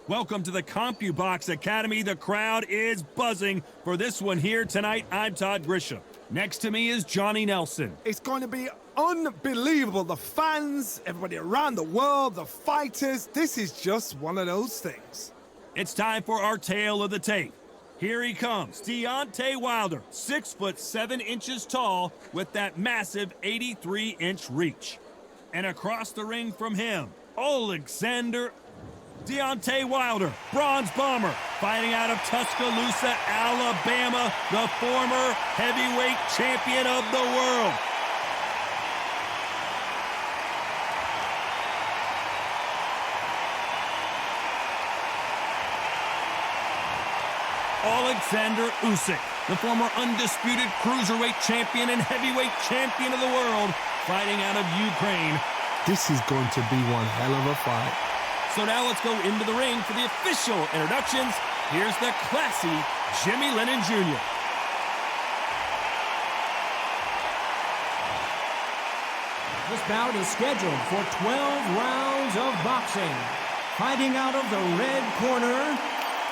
Welcome to the CompuBox Academy. The crowd is buzzing for this one here tonight. I'm Todd Grisham. Next to me is Johnny Nelson. It's going to be unbelievable. The fans, everybody around the world, the fighters. This is just one of those things. It's time for our tale of the tape. Here he comes, Deontay Wilder, 6'7" tall with that massive 83-inch reach. And across the ring from him, Deontay Wilder, bronze bomber, fighting out of Tuscaloosa, Alabama, the former heavyweight champion of the world. Alexander Usyk, the former undisputed cruiserweight champion and heavyweight champion of the world, fighting out of Ukraine. This is going to be one hell of a fight. So now let's go into the ring for the official introductions. Here's the classy Jimmy Lennon Jr. This bout is scheduled for 12 rounds of boxing. Fighting out of the red corner,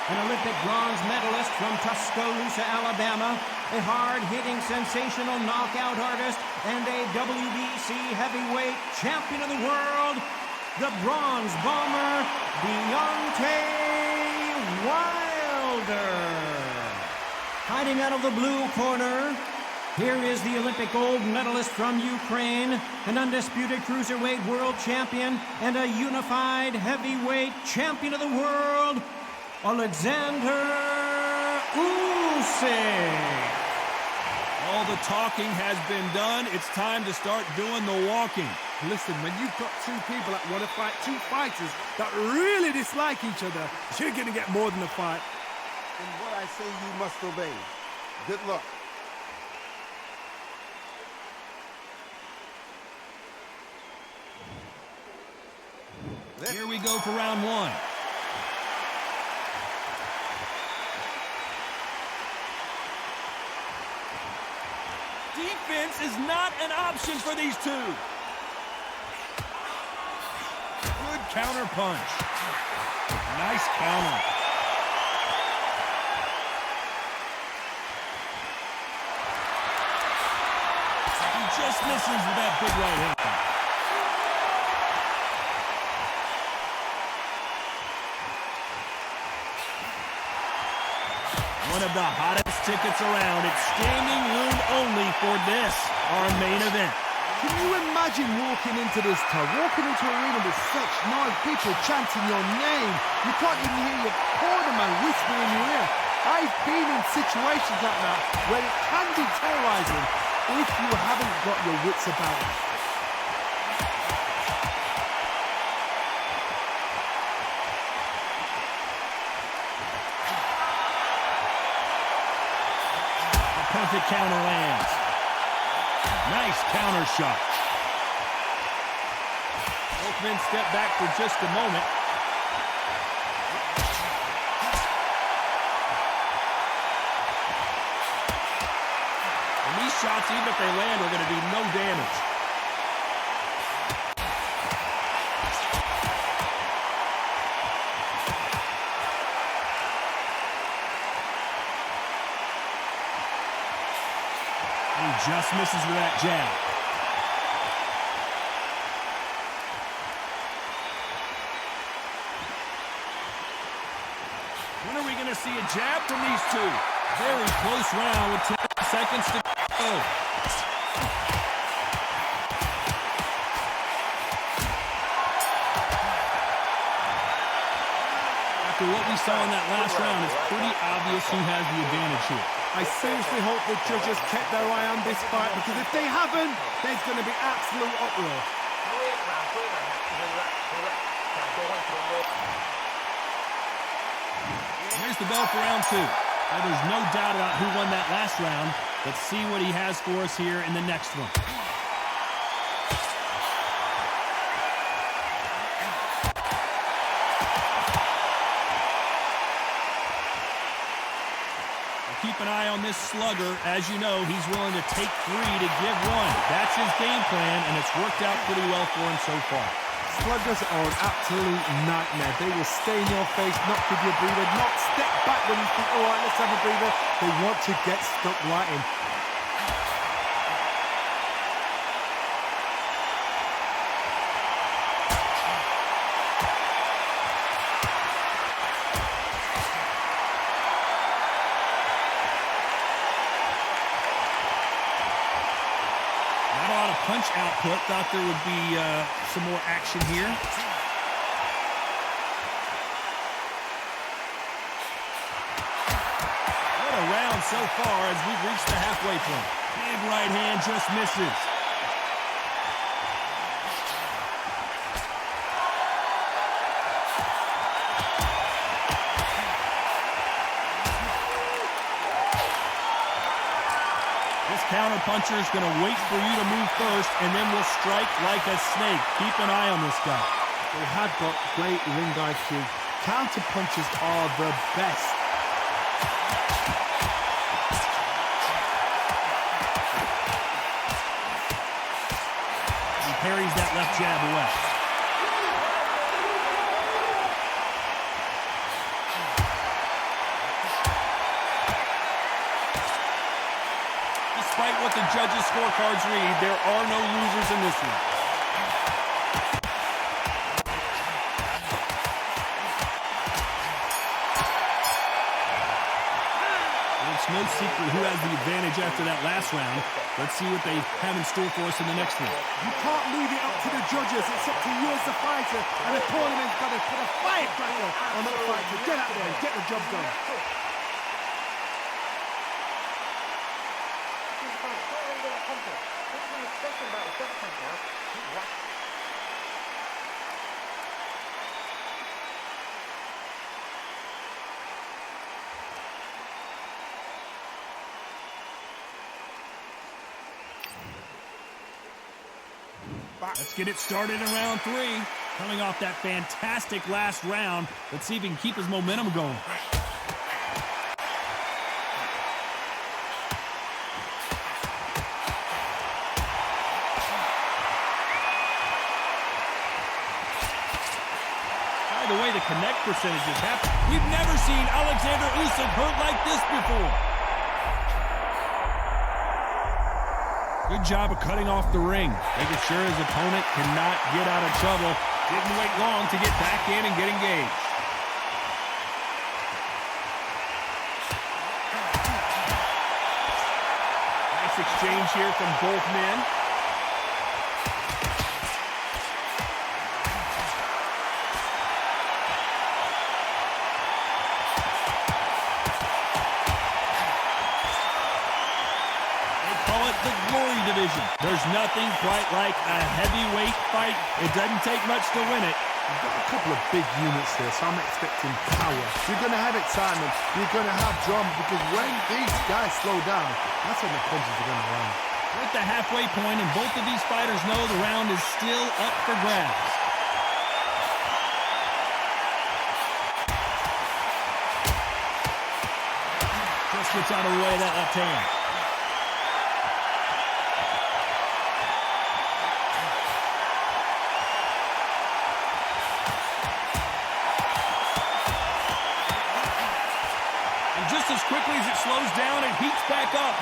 an Olympic bronze medalist from Tuscaloosa, Alabama, a hard-hitting, sensational knockout artist, and a WBC heavyweight champion of the world, the bronze bomber, Deontay Wilder. Fighting out of the blue corner, here is the Olympic gold medalist from Ukraine, an undisputed cruiserweight world champion, and a unified heavyweight champion of the world, Alexander Usyk. All the talking has been done. It's time to start doing the walking. Listen, when you've got two people that want to fight, two fighters that really dislike each other, you're going to get more than a fight. And what I say you must obey. Good luck. Here we go for round one. Defense is not an option for these two. Good counter punch. Nice counter. He just misses with that big right hand. One of the hottest tickets around. It's standing room only for this, our main event. Can you imagine walking into this town, walking into an arena with such nice people chanting your name? You can't even hear your cornerman whisper in your ear. I've been in situations like that where it can be terrorizing if you haven't got your wits about you. Perfect counter lands. Nice counter shot. Both men step back for just a moment. And these shots, even if they land, are going to do no damage. He just misses with that jab. When are we going to see a jab from these two? Very close round with 10 seconds to go. After what we saw in that last round, it's pretty obvious who has the advantage here. I seriously hope the judges kept their eye on this fight, because if they haven't, there's going to be absolute uproar. Here's the bell for round two. Well, there's no doubt about who won that last round. Let's see what he has for us here in the next one. Keep an eye on this slugger. As you know, he's willing to take three to give one. That's his game plan, and it's worked out pretty well for him so far. Sluggers are an absolute nightmare. They will stay in your face, not give you a breather, not step back when you think, all right, let's have a breather. They want to get stuck right in. Punch output. Thought there would be some more action here. What a round so far as we've reached the halfway point. Big right hand just misses. Counter puncher is going to wait for you to move first and then will strike like a snake. Keep an eye on this guy. They have got great ring IQ. Counter punches are the best. He parries that left jab away. Despite what the judges' scorecards read, there are no losers in this one. It's no secret who has the advantage after that last round. Let's see what they have in store for us in the next one. You can't leave it up to the judges. It's up to you as the fighter, and the tournament's got to put a firecracker on that fighter. Get out there and get the job done. Let's get it started in round 3. Coming off that fantastic last round, let's see if he can keep his momentum going. By the way, the connect percentages happen. We've never seen Alexander Usyk hurt like this before. Good job of cutting off the ring, making sure his opponent cannot get out of trouble. Didn't wait long to get back in and get engaged. Nice exchange here from both men. Division. There's nothing quite like a heavyweight fight. It doesn't take much to win it. You've got a couple of big units here, so I'm expecting power. You're going to have excitement. You're going to have drama, because when these guys slow down, that's when the punches are going to land. We're at the halfway point, and both of these fighters know the round is still up for grabs. Just gets out of the way of that left hand. As quickly as it slows down, it heats back up.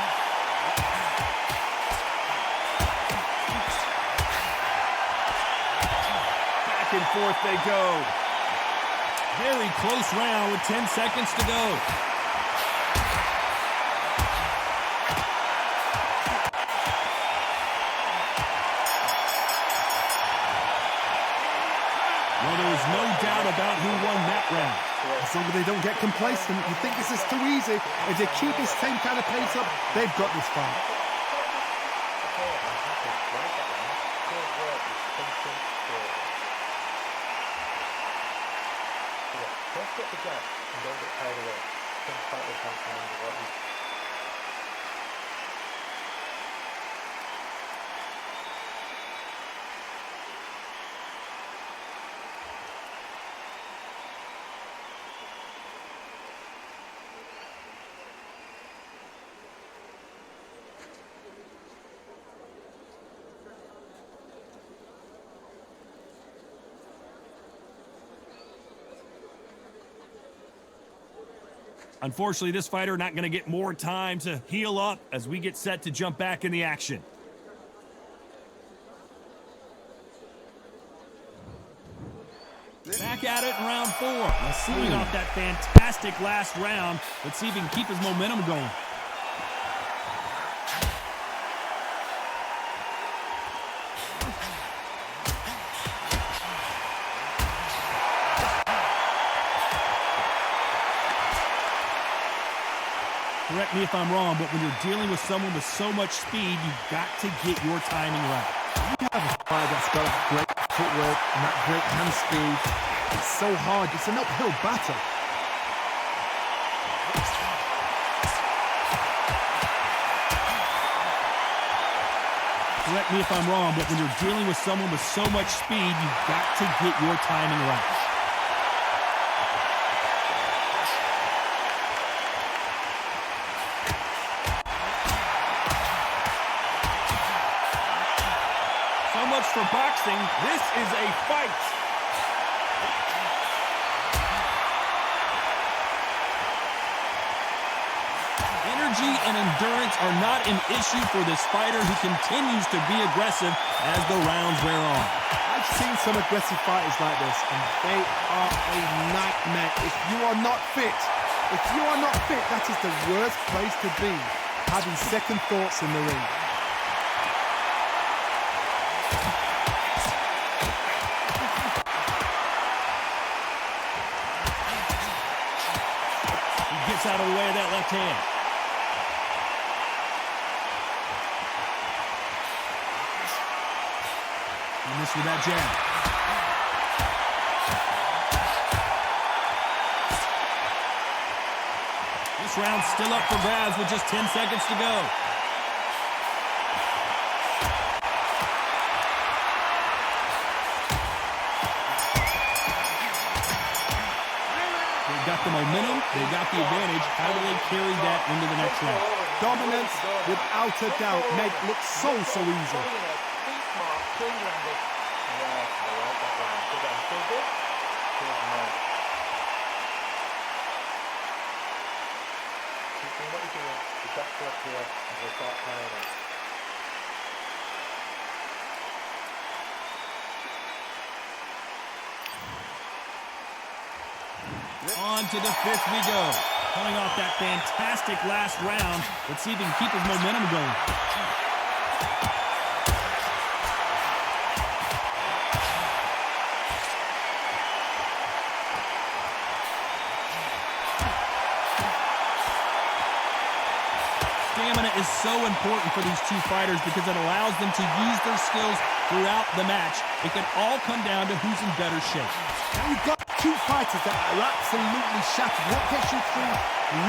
Back and forth they go. Very close round with 10 seconds to go. Well, there is no doubt about who won that round. As long as they don't get complacent, you think this is too easy. If they keep this same kind of pace up, they've got this fight. Unfortunately, this fighter not going to get more time to heal up as we get set to jump back in the action. Back at it in round 4. Pulling off that fantastic last round. Let's see if he can keep his momentum going. Correct me if I'm wrong, but when you're dealing with someone with so much speed, you've got to get your timing right. You have a fighter that's got that great footwork and that great hand speed. It's so hard. It's an uphill battle. Correct me if I'm wrong, but when you're dealing with someone with so much speed, you've got to get your timing right. So much for boxing. This is a fight. Energy and endurance are not an issue for this fighter who continues to be aggressive as the rounds wear on. I've seen some aggressive fighters like this, and they are a nightmare. If you are not fit, that is the worst place to be, having second thoughts in the ring. Gets out of the way of that left hand. And this with that jab. This round's still up for grabs with just 10 seconds to go. Got the momentum, they got the advantage. How do they carry that into the next round? Dominance, without a doubt, made it look so easy. On to the 5th we go. Coming off that fantastic last round. Let's see if he can keep his momentum going. Stamina is so important for these two fighters because it allows them to use their skills throughout the match. It can all come down to who's in better shape. Now you've got two fighters that are absolutely shattered. What gets you through?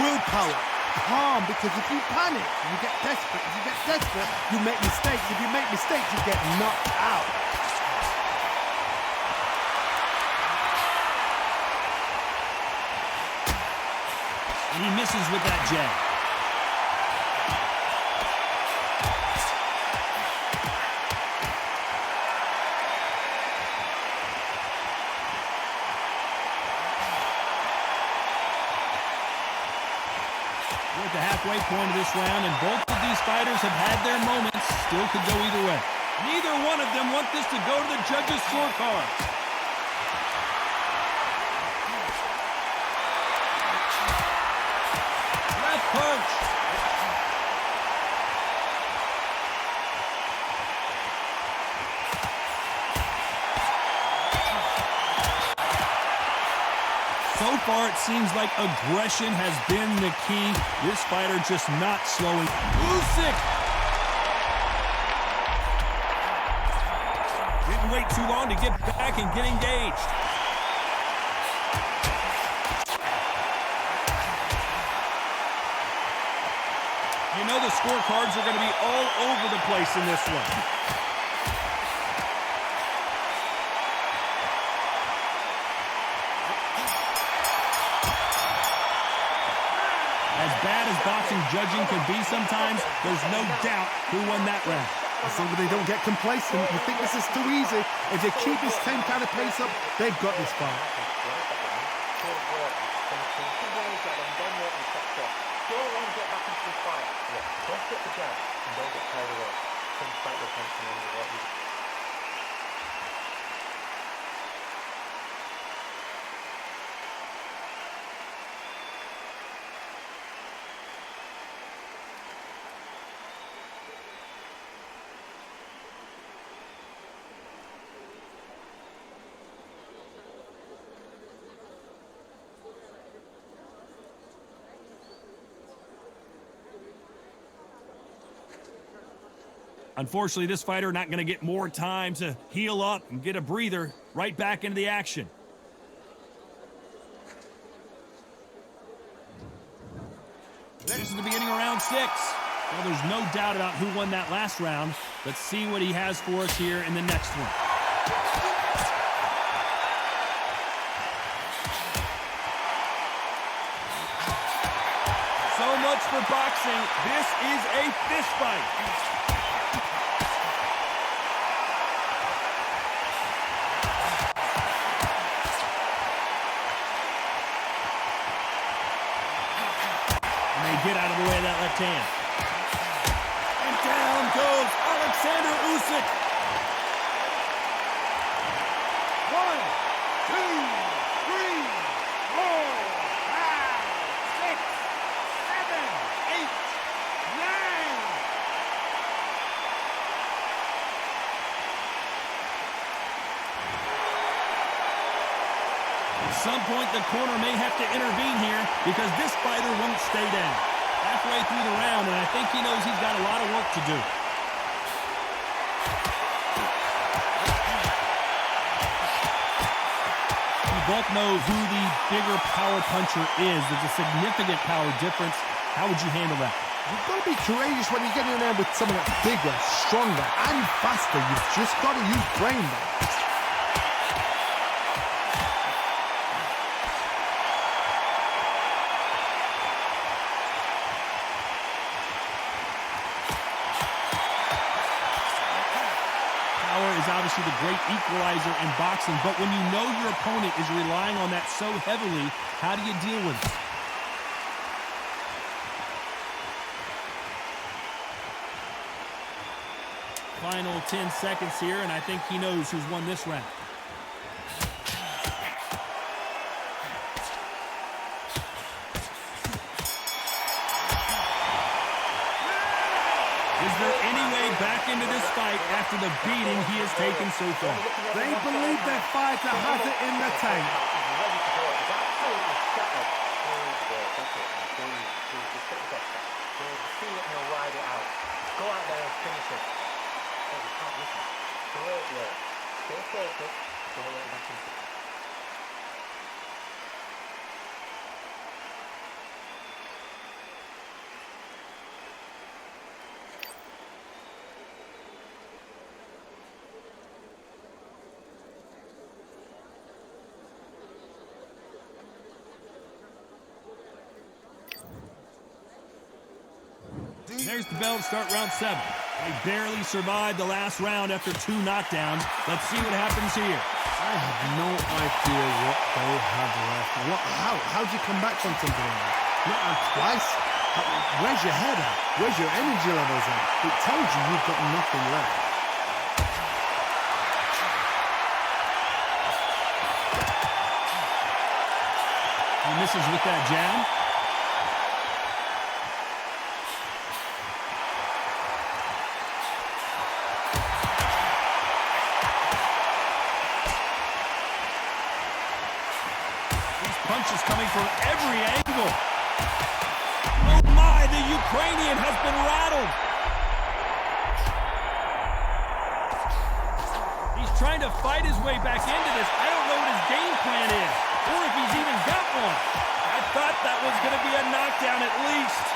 Willpower. Calm, because if you panic, you get desperate. If you get desperate, you make mistakes. If you make mistakes, you get knocked out. And he misses with that jab. We're at the halfway point of this round, and both of these fighters have had their moments. Still could go either way. Neither one of them want this to go to the judges' scorecard. Left punch. So far, it seems like aggression has been the key. This fighter just not slowing. Usyk! Didn't wait too long to get back and get engaged. You know the scorecards are going to be all over the place in this one. As bad as boxing judging can be sometimes, there's no doubt who won that round. As long as they don't get complacent, you think this is too easy. If they keep this same kind of pace up, they've got this fight. fight. Yeah, don't get the jab and don't get carried away. Concentrate your attention on what you do. Unfortunately, this fighter not going to get more time to heal up and get a breather. Right back into the action. This is the beginning of round 6. Well, there's no doubt about who won that last round. Let's see what he has for us here in the next one. So much for boxing. This is a fist fight. Get out of the way of that left hand. And down goes Alexander Usyk. 1, 2, 3, 4, 5, 6, 7, 8, 9. At some point, the corner may have to intervene here because this fighter won't stay down. Halfway through the round, and I think he knows he's got a lot of work to do. We both know who the bigger power puncher is. There's a significant power difference. How would you handle that? You've got to be courageous when you get in there with someone that's bigger, stronger, and faster. You've just got to use brain there. Obviously the great equalizer in boxing, but when you know your opponent is relying on that so heavily, how do you deal with it? Final 10 seconds here, and I think he knows who's won this round. Is there any way back into this fight after the beating he has taken so far? They believe their fighter has it in the tank. Go out there and finish it. Oh, you can't listen. Great work. Stay focused. Don't let that into it. There's the bell to start round 7. They barely survived the last round after 2 knockdowns. Let's see what happens here. I have no idea what they have left. How'd you come back from something like that? Not out twice? Where's your head at? Where's your energy levels at? It tells you you've got nothing left. He misses with that jab. Punches coming from every angle. Oh my, the Ukrainian has been rattled. He's trying to fight his way back into this. I don't know what his game plan is, or if he's even got one. I thought that was going to be a knockdown at least.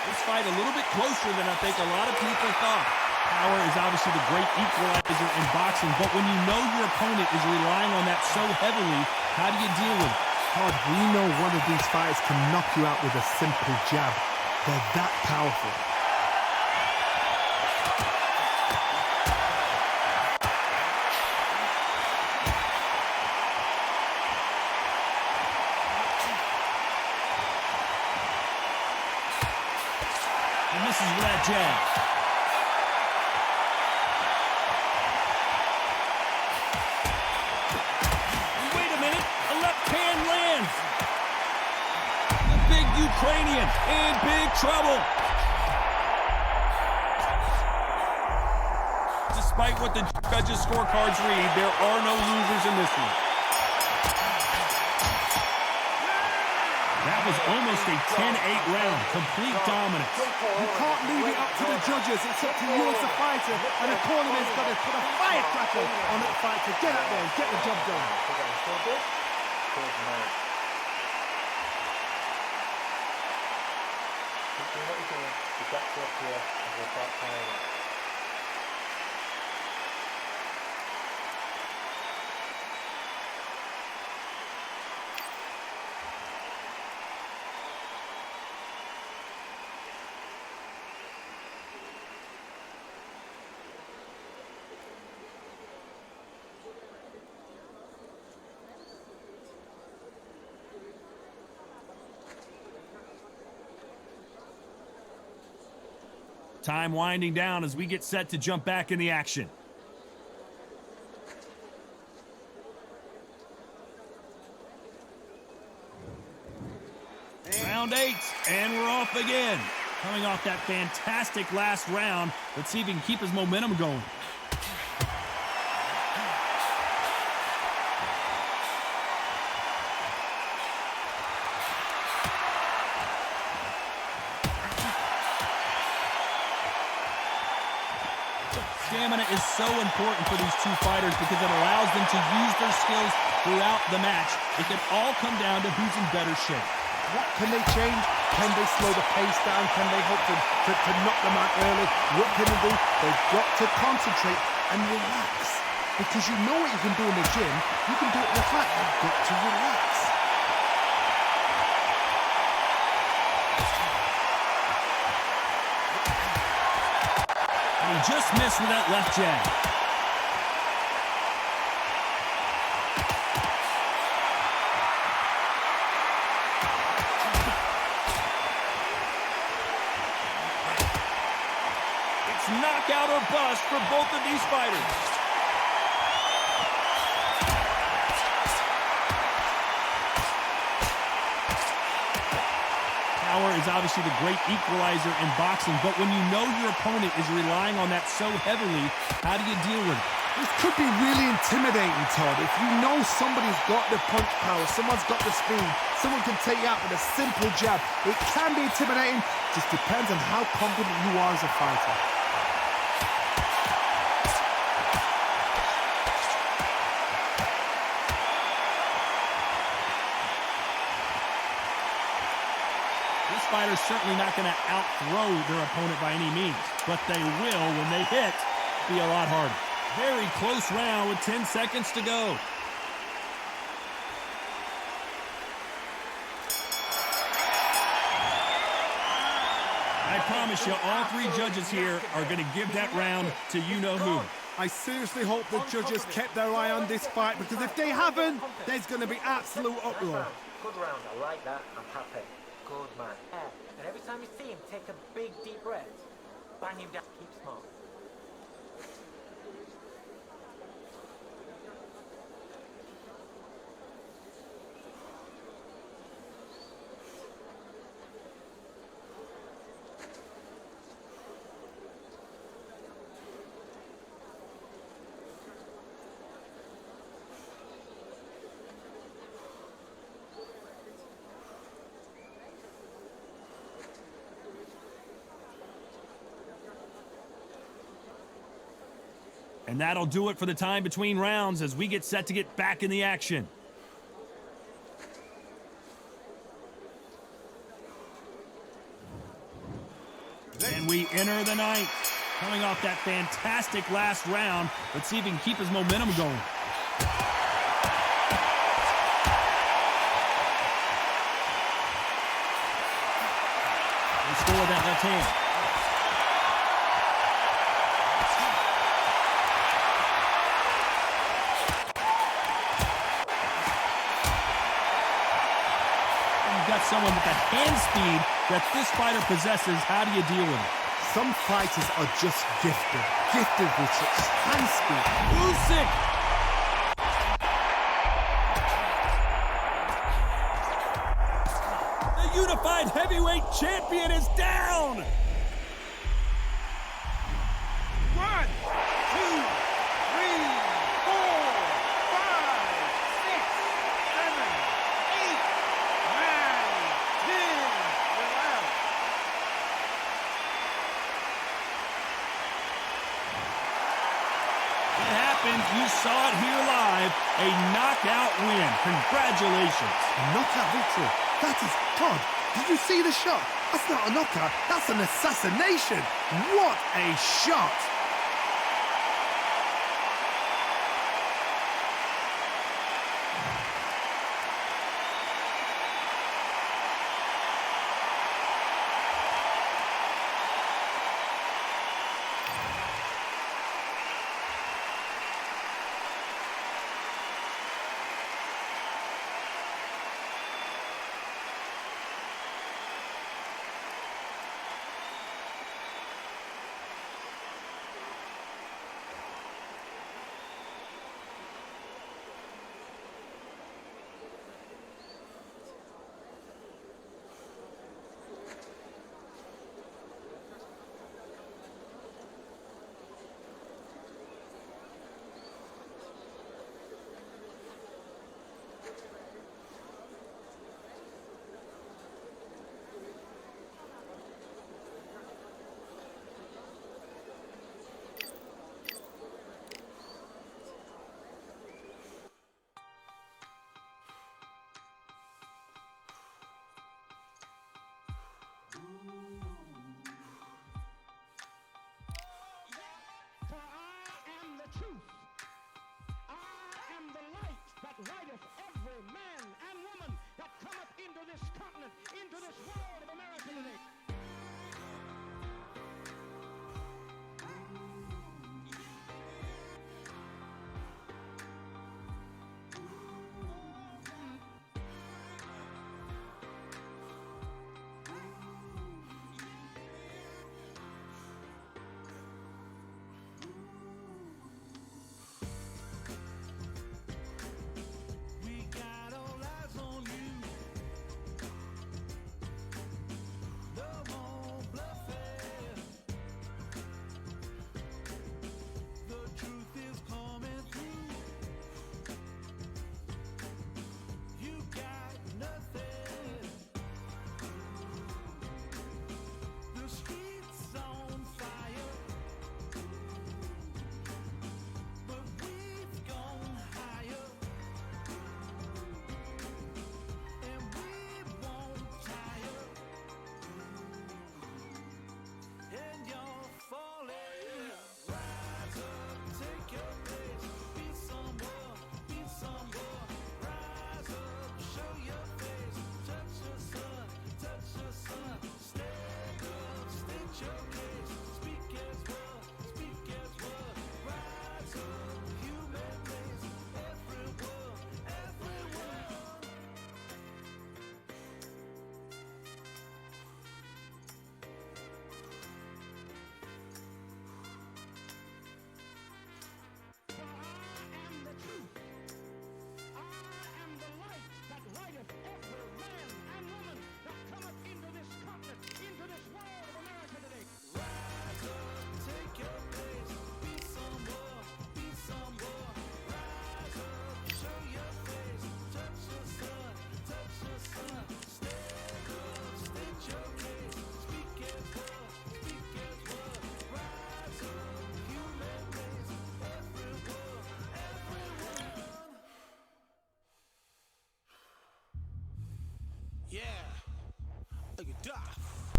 This fight a little bit closer than I think a lot of people thought. Power is obviously the great equalizer in boxing, but when you know your opponent is relying on that so heavily, how do you deal with it? Todd, we know one of these fighters can knock you out with a simple jab. They're that powerful. misses with that jab. Wait a minute, a left hand lands. The big Ukrainian in big trouble. Despite what the judges' scorecards read, there are no losers in this one. That was almost a 10-8 round, complete dominance. You can't leave it up to the judges. It's up to you as a fighter, and the cornerman's got to put a firecracker on that fight to get out there and get the job done. Good man. Keep doing what you're doing. You've got to up here and we'll start tying up. Time winding down as we get set to jump back in the action. Round 8, and we're off again. Coming off that fantastic last round, let's see if he can keep his momentum going. Stamina is so important for these two fighters because it allows them to use their skills throughout the match. It can all come down to who's in better shape. What can they change? Can they slow the pace down? Can they hope to knock them out early? What can they do? They've got to concentrate and relax. Because you know what you can do in the gym, you can do it in the fight. You've got to relax. And he just missed with that left jab. It's knockout or bust for both of these fighters. Power is obviously the great equalizer in boxing, but when you know your opponent is relying on that so heavily, how do you deal with it? This could be really intimidating, Todd. If you know somebody's got the punch power, someone's got the speed, someone can take you out with a simple jab, it can be intimidating. Just depends on how confident you are as a fighter. This fighter's certainly not going to out-throw their opponent by any means, but they will, when they hit, be a lot harder. Very close round with 10 seconds to go. I promise you, all three judges here are going to give that round to you-know-who. I seriously hope the judges kept their eye on this fight, because if they haven't, there's going to be absolute uproar. Good round. I like that. I'm happy. Good man. And every time you see him, take a big deep breath. Bang him down. Keep smart. And that'll do it for the time between rounds as we get set to get back in the action. And we enter the ninth. Coming off that fantastic last round, let's see if he can keep his momentum going. He scored that left hand. Got someone with the hand speed that this fighter possesses. How do you deal with it? Some fighters are just gifted with such hand speed. Usyk! The unified heavyweight champion is down! 1, 2, 3, 4, 5, 6, 7, 8, 9, 10. You're out. It happened. You saw it here live. A knockout win. Congratulations. A knockout victory. That is God. Did you see the shot? That's not a knockout. That's an assassination. What a shot. For I am the truth. I am the light that lighteth every man and woman that cometh into this continent, into this world of America today.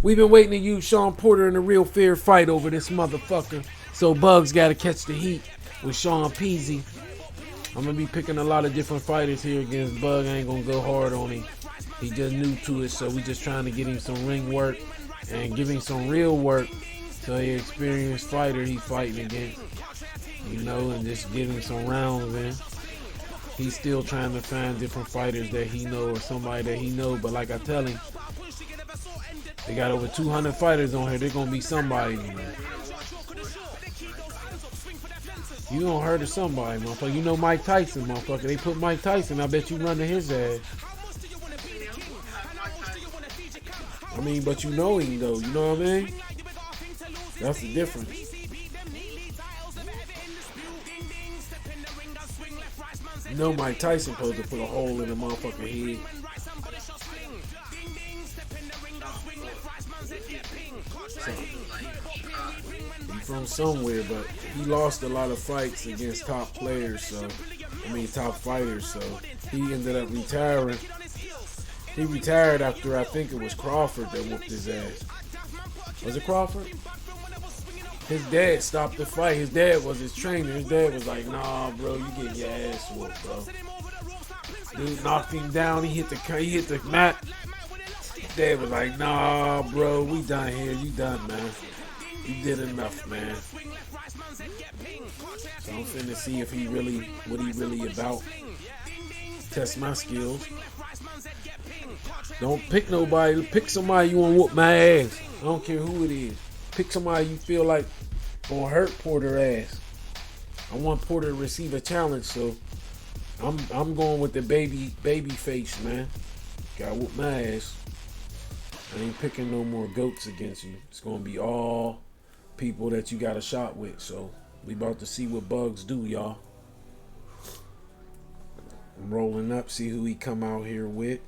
We've been waiting to use Sean Porter in a real fair fight over this motherfucker. So Bugs got to catch the heat with Sean Peasy. I'm going to be picking a lot of different fighters here against Bug. I ain't going to go hard on him. He just new to it, so we just trying to get him some ring work and give him some real work. So he experienced fighter he's fighting against, you know, and just give him some rounds in. He's still trying to find different fighters that he know or somebody that he know, but like I tell him, They got over 200 fighters on here. They're gonna be somebody. You gonna hurt to somebody, motherfucker. You know Mike Tyson, motherfucker. They put Mike Tyson. I bet you run to his ass. I mean, but you know him though. You know what I mean? That's the difference. You know Mike Tyson supposed to put a hole in the motherfucking head. So, he from somewhere, but he lost a lot of fights against top players, so top fighters, so he ended up retiring. He retired after, I think it was Crawford that whooped his ass. Was it Crawford? His dad stopped the fight. His dad was his trainer. His dad was like, nah, bro, you get your ass whooped, bro. Dude knocked him down. He hit the mat. His dad was like, nah, bro, we done here. You done, man. You did enough, man. So I'm finna see if what he really about. Test my skills. Don't pick nobody. Pick somebody you want to whoop my ass. I don't care who it is. Pick somebody you feel like gonna hurt Porter ass. I want Porter to receive a challenge, so I'm going with the baby face, man. Gotta whoop my ass. I ain't picking no more goats against you. It's gonna be all people that you got a shot with. So we about to see what Bugs do, y'all. I'm rolling up, see who he come out here with.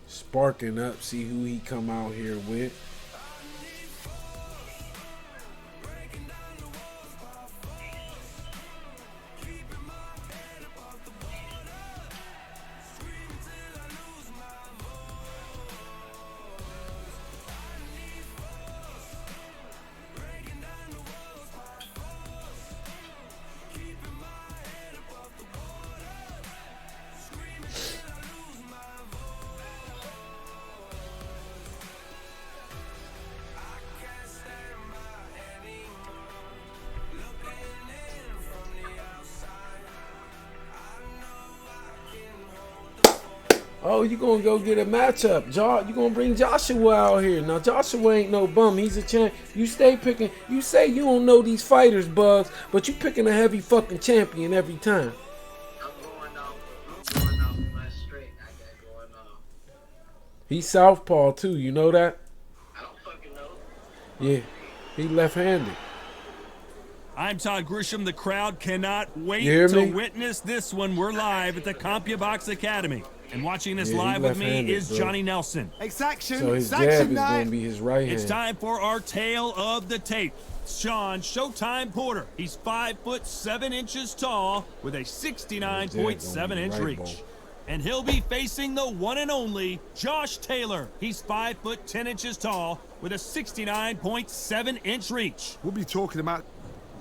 Sparking up, see who he come out here with. Oh, you gonna go get a matchup. You gonna bring Joshua out here. Now, Joshua ain't no bum. He's a champ. You stay picking. You say you don't know these fighters, Bugs, but you picking a heavy fucking champion every time. I'm going off my straight. I got going off. He's southpaw, too. You know that? I don't fucking know. Yeah. He left-handed. I'm Todd Grisham. The crowd cannot wait You hear to me? witness this one. We're live at the CompuBox Academy. And watching this Yeah, he live with me left-handed, is bro. Johnny Nelson. Exaction. So his jab Exaction is night. going to be his right hand. It's time for our tale of the tape. Sean Showtime Porter. He's 5'7" tall with a 69.7-inch Right, reach. ball. And he'll be facing the one and only Josh Taylor. He's 5'10" tall with a 69.7-inch reach. We'll be talking about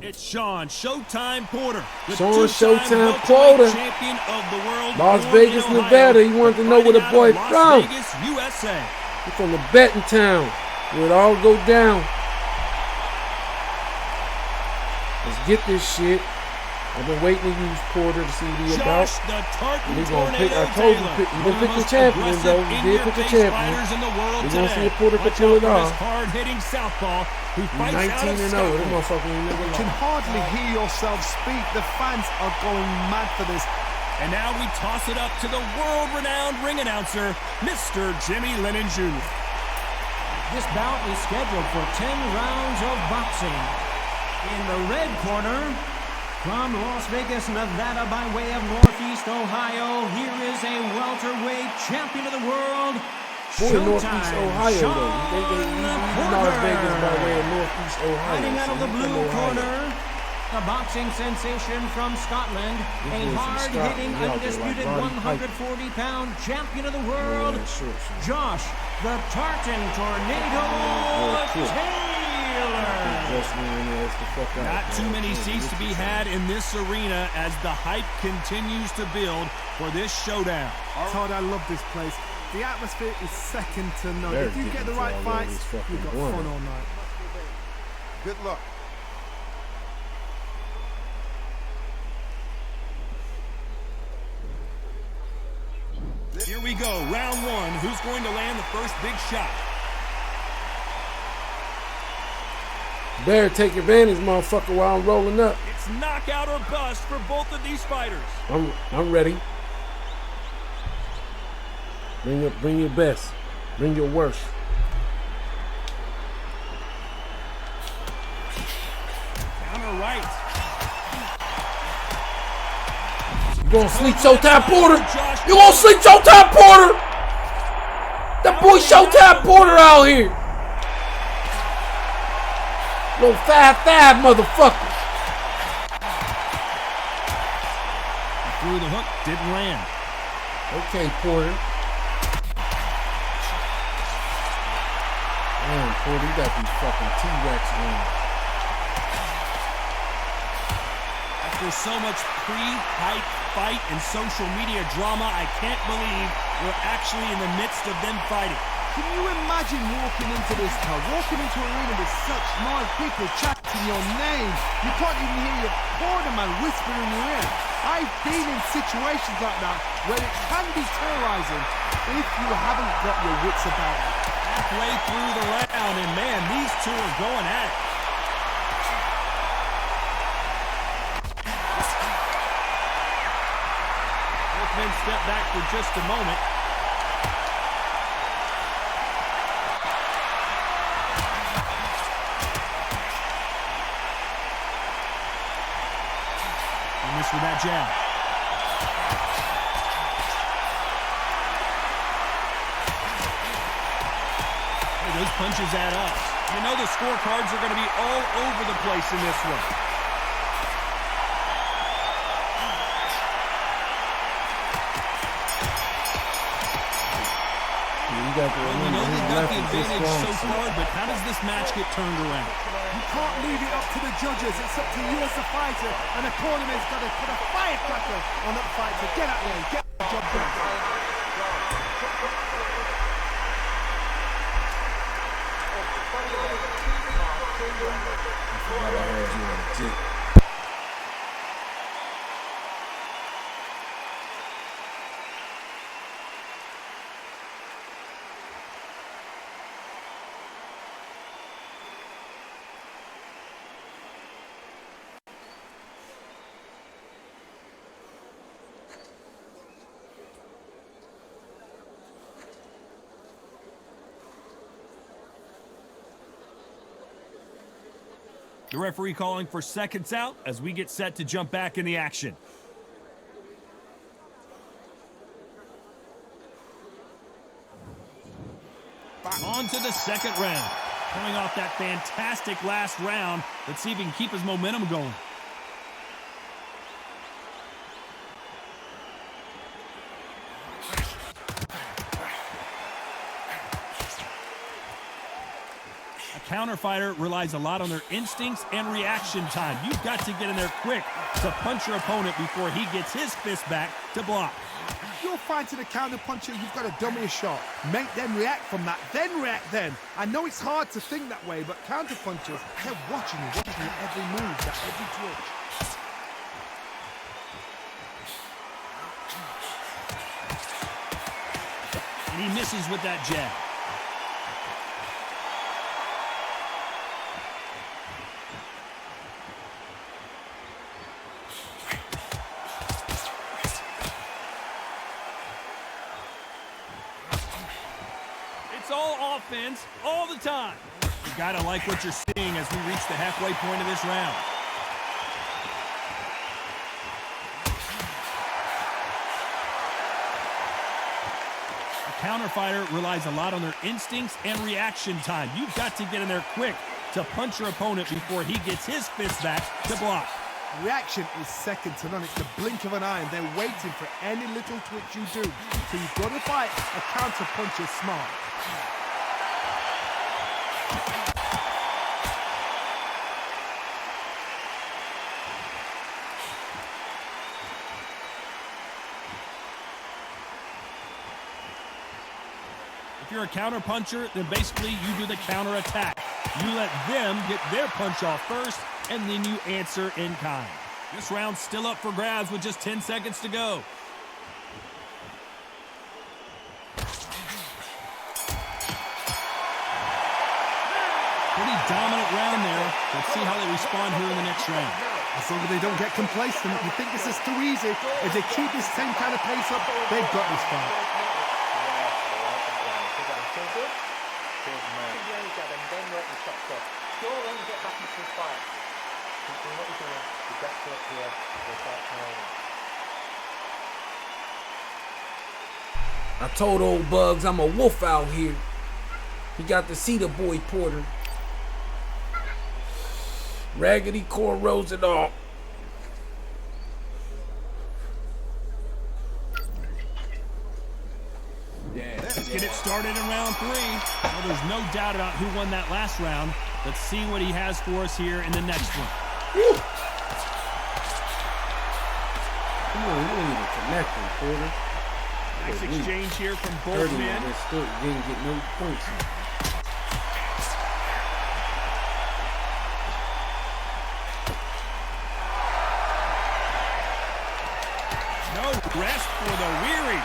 It's Sean Showtime Porter, the Sean two-time Showtime welterweight Porter. champion of the world. Las born Vegas, in Ohio, Nevada. He wanted to know where the fighting boy out of from. Las Vegas, USA. He's from the betting town where it all go down. Let's get this shit. I've been waiting to use Porter to see what he about. Josh the Tartan We gonna pick. Tornado I told you, Taylor, you didn't one of pick the the most champion though. aggressive You did pick the in-your-face champion. fighters in the world We gonna see today. if Porter can Watch pull out it for this off. hard-hitting southpaw who He's fights out 19 of and 0. This Scotland. motherfucker ain't never You can lost. hardly hear yourself speak. The fans are going mad for this. And now we toss it up to the world-renowned ring announcer, Mr. Jimmy Lennon Jr. This bout is scheduled for 10 rounds of boxing. In the red corner, from Las Vegas, Nevada, by way of Northeast Ohio, here is a welterweight champion of the world, Boy, Northeast Showtime Ohio Sean though. He's Las Vegas by way of Northeast Ohio. Fighting out so of the he's from blue Ohio. corner, the boxing sensation from Scotland, This a boy's from hard-hitting, Scotland. He out there like undisputed Roddy Piper. 140-pound champion of the world, Yeah, sure. Josh the Tartan Tornado Taylor. Just ran his ass the fuck out, Not too man. many Yeah, seats this to be is- had in this arena as the hype continues to build for this showdown. Todd, I love this place. The atmosphere is second to none. They're If you get getting the right all over fights, this fucking you've got corner. fun all night. Good luck. Here we go, round one. Who's going to land the first big shot? better take advantage, motherfucker, while I'm rolling up. It's knockout or bust for both of these fighters. I'm ready. Bring your best. Bring your worst. Counter right. You gonna sleep Showtime Porter? You gonna sleep Showtime Porter? That boy Showtime Porter out here. Little 5'5" motherfucker. Through the hook, didn't land. Okay, Porter. Damn, Porter, you got these fucking T-Rex on. After so much pre-hype fight and social media drama, I can't believe we're actually in the midst of them fighting. Can you imagine walking into this town, walking into an arena with such nice people chanting your name? You can't even hear your cornerman whisper in your ear. I've been in situations like that where it can be terrorizing if you haven't got your wits about you. Halfway through the round, and man, these two are going at it. Both men step back for just a moment. Missed with that jab. Hey, those punches add up. You know the scorecards are going to be all over the place in this one. You got the advantage so far, but how does this match get turned around? You can't leave it up to the judges. It's up to you as a fighter, and the cornerman's got to put a firecracker on that fighter. Get out there and get the job done. The referee calling for seconds out as we get set to jump back in the action. On to the second round. Coming off that fantastic last round, let's see if he can keep his momentum going. Counter fighter relies a lot on their instincts and reaction time. You've got to get in there quick to punch your opponent before he gets his fist back to block. You're fighting a counter puncher, you've got to dummy a shot. Make them react from that, then react then. I know it's hard to think that way, but counter punchers, they're watching you every move, that every twitch. And he misses with that jab. It's all offense, all the time. You gotta like what you're seeing as we reach the halfway point of this round. A counter fighter relies a lot on their instincts and reaction time. You've got to get in there quick to punch your opponent before he gets his fist back to block. Reaction is second to none. It's the blink of an eye, and they're waiting for any little twitch you do. So you've got to fight a counter puncher smart. If you're a counter puncher, then basically you do the counter attack. You let them get their punch off first, and then you answer in kind. This round's still up for grabs with just 10 seconds to go. Pretty dominant round there. Let's see how they respond here in the next round. As long as they don't get complacent, you think this is too easy. If they keep this same kind of pace up, they've got this fight. Good man. And then work your shots off. Score them, get back into the fight. Keep doing what you're doing. You get to up here, you'll start training. I told old Bugs I'm a wolf out here. He got to see the boy Porter. Raggedy cornrows and all. Let's get it started in round 3. Well, there's no doubt about who won that last round. Let's see what he has for us here in the next one. Woo. Come on, you ain't even connecting, Porter. Nice exchange here from both men. Didn't get no points. No rest for the weary.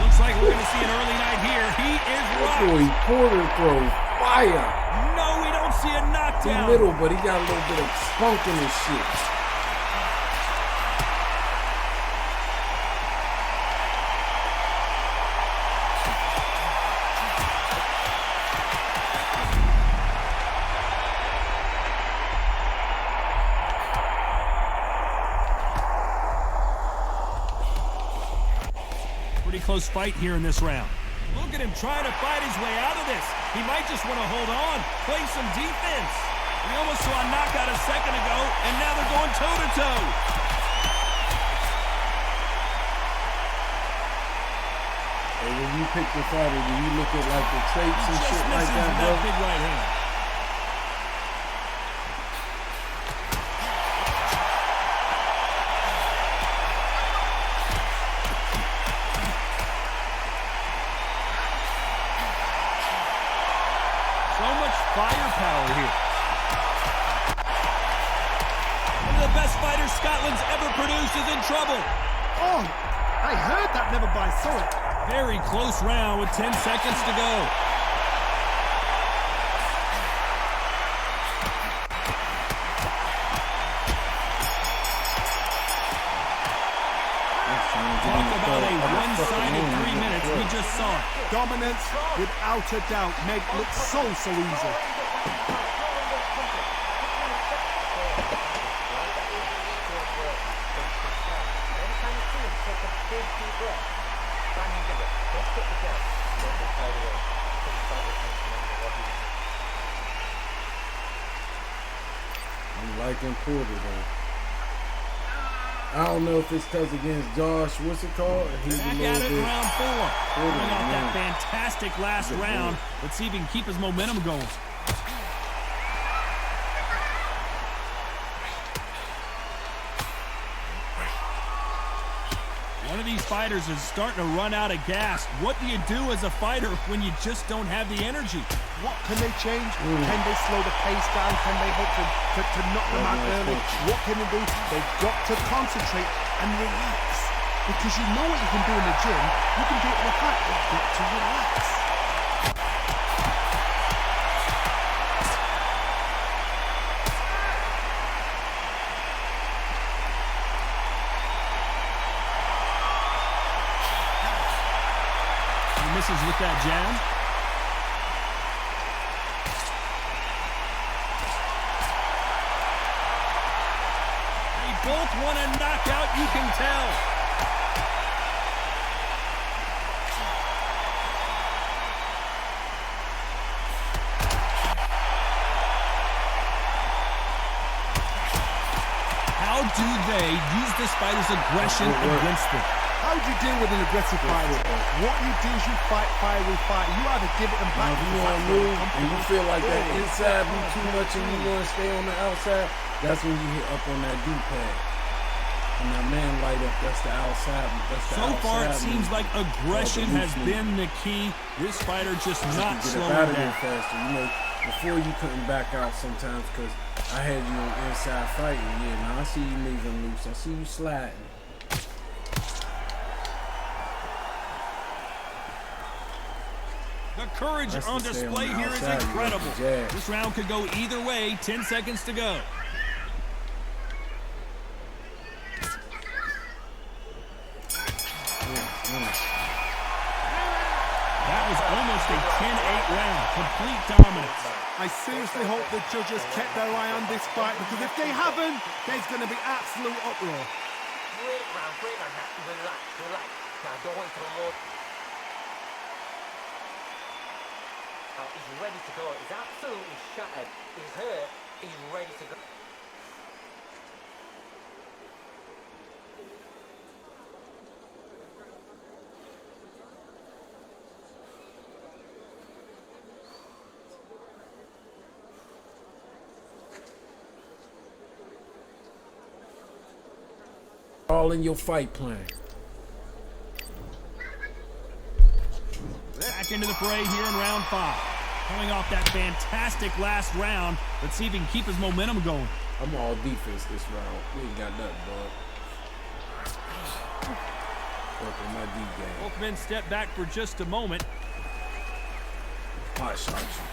Looks like we're going to see an early night here. He is rocked. Boy, Porter throws fire. No, we don't see a He knockdown. little, but he got a little bit of spunk in his shit. Pretty close fight here in this round. Look at him trying to fight his way out of this. He might just want to hold on, play some defense. We almost saw a knockout a second ago, and now they're going toe-to-toe. Hey, when you pick the fighter, do you look at like the traits and Just shit like misses that, that bro? big right hand. So much firepower here. One of the best fighters Scotland's ever produced is in trouble. Oh, I heard that, never by saw it. Very close round with 10 seconds to go. Talk about a one-sided 3 minutes. We just saw it. Dominance, without a doubt, made it look so easy. I'm liking Porter though. I don't know if it's because against Josh, what's it called? He's Back a at little it in bit. round 4. Porter, Coming off that man. fantastic last round. Let's see if he can keep his momentum going. One of these fighters is starting to run out of gas. What do you do as a fighter when you just don't have the energy? What can they change? Can they slow the pace down? Can they hope to knock them out early? What can they do? They've got to concentrate and relax. Because you know what you can do in the gym, you can do it in the fight. You've got to relax. He misses with that jab. They both want a knockout, you can tell. How do they use this fighter's aggression against them? How do you deal with an aggressive fighter? What you do is you fight fire with fire. You either give it them Now, back. if you want to move and you feel like that inside be too much and you want to stay on the outside, that's when you hit up on that D-pad. And that man light up, that's the outside. That's the So far, it outside seems move. like aggression Oh, the has loose been the key. This fighter just not Get slowing up out of there down. faster. You know, before you couldn't back out sometimes because I had you on inside fighting. Yeah, now I see you moving loose. I see you sliding. The courage That's on to stay display on the here is outside, you incredible. got the jab. This round could go either way. 10 seconds to go. That was almost a 10-8 round. Complete dominance. I seriously hope the judges kept their eye on this fight, because if they haven't, there's going to be absolute uproar. Great round, great round. Now, relax, relax. Now, don't wait for more. Now, he's ready to go. He's absolutely shattered. He's hurt. He's ready to go. All in your fight plan. Back into the fray here in round 5. Coming off that fantastic last round. Let's see if he can keep his momentum going. I'm all defense this round. We ain't got nothing, bud. Working my D game. Both men step back for just a moment. Pot shots you.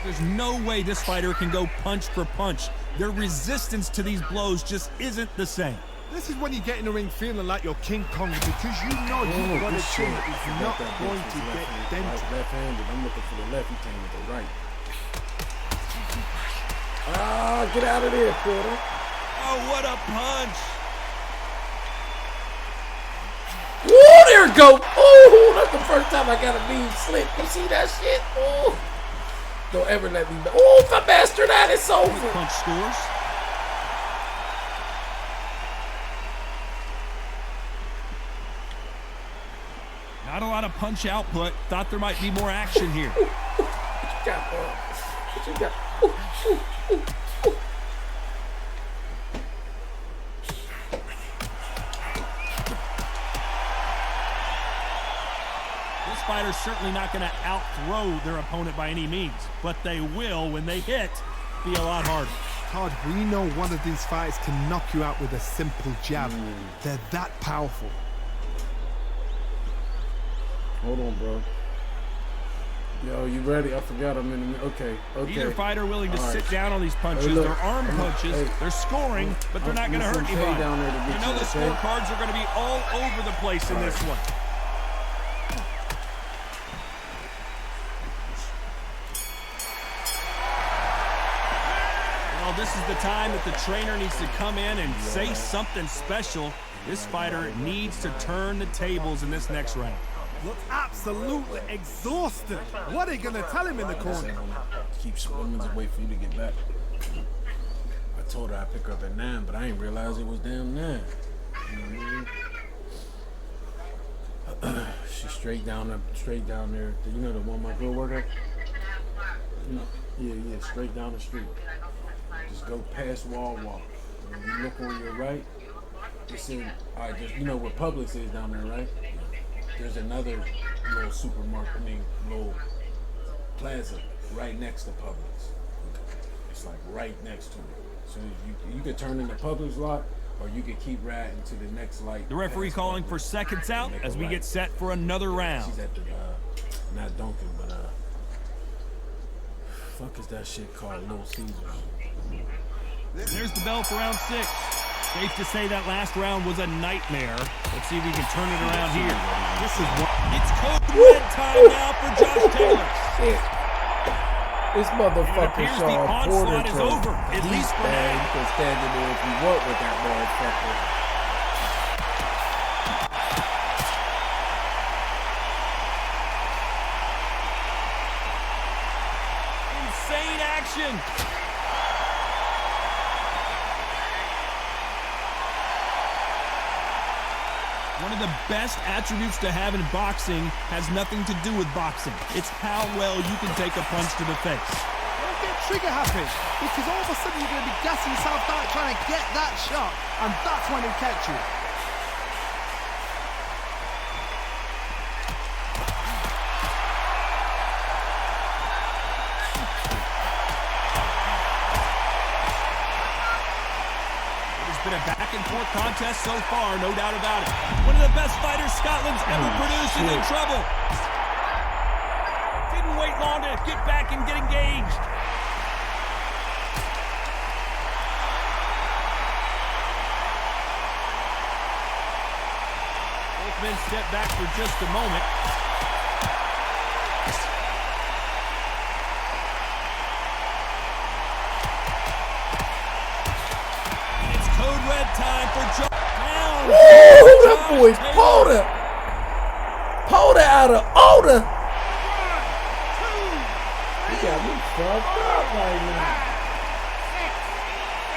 There's no way this fighter can go punch for punch. Their resistance to these blows just isn't the same. This is when you get in the ring feeling like you're King Kong, because you know you've got a chin that is not going to get dented. Left-handed. I'm looking for the left. He came with the right. Ah, get out of there, Porter. Oh, what a punch. Woo, there it go. Oh, that's the first time I got a knee slip. You see that shit? Oh. Don't ever let me know. Oh, if I master that, it's over. Punch scores. Not a lot of punch output. Thought there might be more action here. What you got, bro? What you got? Ooh, ooh, ooh, ooh. This fighter's certainly not going to out-throw their opponent by any means, but they will, when they hit, be a lot harder. Todd, we know one of these fights can knock you out with a simple jab. They're that powerful. Hold on, bro. Yo, you ready? I forgot I'm in the... Okay. Either fighter willing to All sit right. down on these punches. Hey, look. They're arm punches. Hey. They're scoring, but they're not going to There's hurt some anybody. shade down there to You get know you, the okay? scorecards are going to be all over the place in this one. Well, this is the time that the trainer needs to come in and say something special. This fighter needs to turn the tables in this next round. Looks absolutely exhausted. What are you going to tell him in the corner? Keep swimming and wait for you to get back. I told her I'd pick her up at 9, but I didn't realize it was damn 9. You know what I mean? She's straight down there. You know the one my girl work at? Yeah, straight down the street. Just go past Wawa. When you look on your right, it's in, all right, just, you know where Publix is down there, right? There's another little supermarket, little plaza right next to Publix. It's like right next to it. So you could turn in the Publix lot, or you could keep riding to the next light. The referee calling for seconds out as we get set for another round. She's at the, not Dunkin', but, fuck is that shit called? Little Caesars. There's the bell for round 6. Safe to say that last round was a nightmare. Let's see if we can turn it around here. This is what... It's code red time now for Josh Taylor. Shit. This motherfucker appears the Sean Porter onslaught is over, at least for now. You can stand in there if you want with that motherfucker. Insane action. One of the best attributes to have in boxing has nothing to do with boxing. It's how well you can take a punch to the face. Don't get trigger happy, because all of a sudden you're going to be gassing yourself out trying to get that shot, and that's when he'll catch you. a back-and-forth contest so far, no doubt about it. One of the best fighters Scotland's ever produced is in trouble. Didn't wait long to get back and get engaged. Both men step back for just a moment. Code red time for Joe. Woo! That boy pulled it. Pulled it out of order. He got me fucked up right now. 6,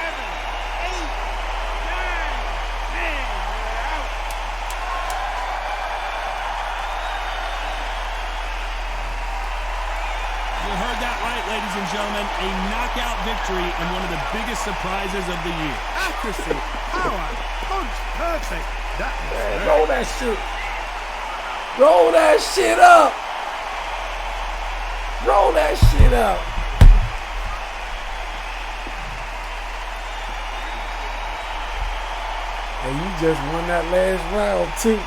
7, 8, 9, 10. We're out. You heard that right, ladies and gentlemen. A knockout victory and one of the biggest surprises of the year. Accuracy, power, punch, perfect. That is Man, roll that shit. Roll that shit up. Roll that shit up. And you just won that last round too.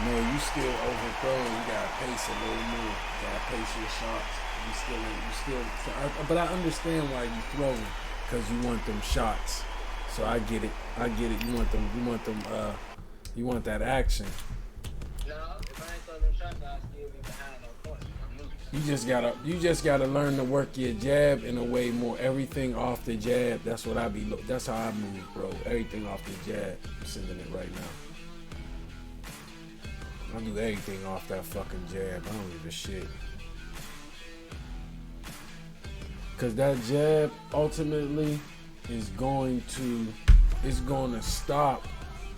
No, you still overthrown. You gotta pace a little more. You gotta pace your shots. But I understand why you throw, because you want them shots. So I get it. You want them. You want that action. No, if I ain't throw them shots, I'll still be behind on points. I'm losing. You just gotta learn to work your jab in a way more. Everything off the jab. That's what that's how I move, bro. Everything off the jab. I'm sending it right now. I do everything off that fucking jab. I don't give a shit. Cause that jab ultimately is going to stop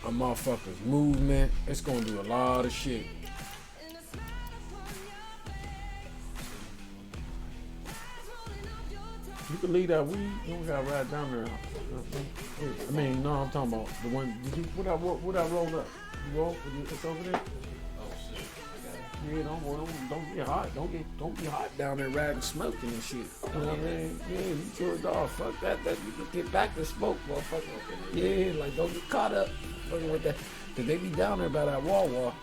a motherfucker's movement. It's gonna do a lot of shit. You can leave that weed. You don't gotta ride down there. I mean, no, I'm talking about the one. Did you what I rolled up? You roll? It's over there. Yeah, don't get hot. Don't be hot down there riding smoking and shit. You know what I mean? Yeah, you throw it off. Fuck that. You can get back to smoke, motherfucker. Yeah, like don't get caught up fucking with that. Cause they be down there by that wall.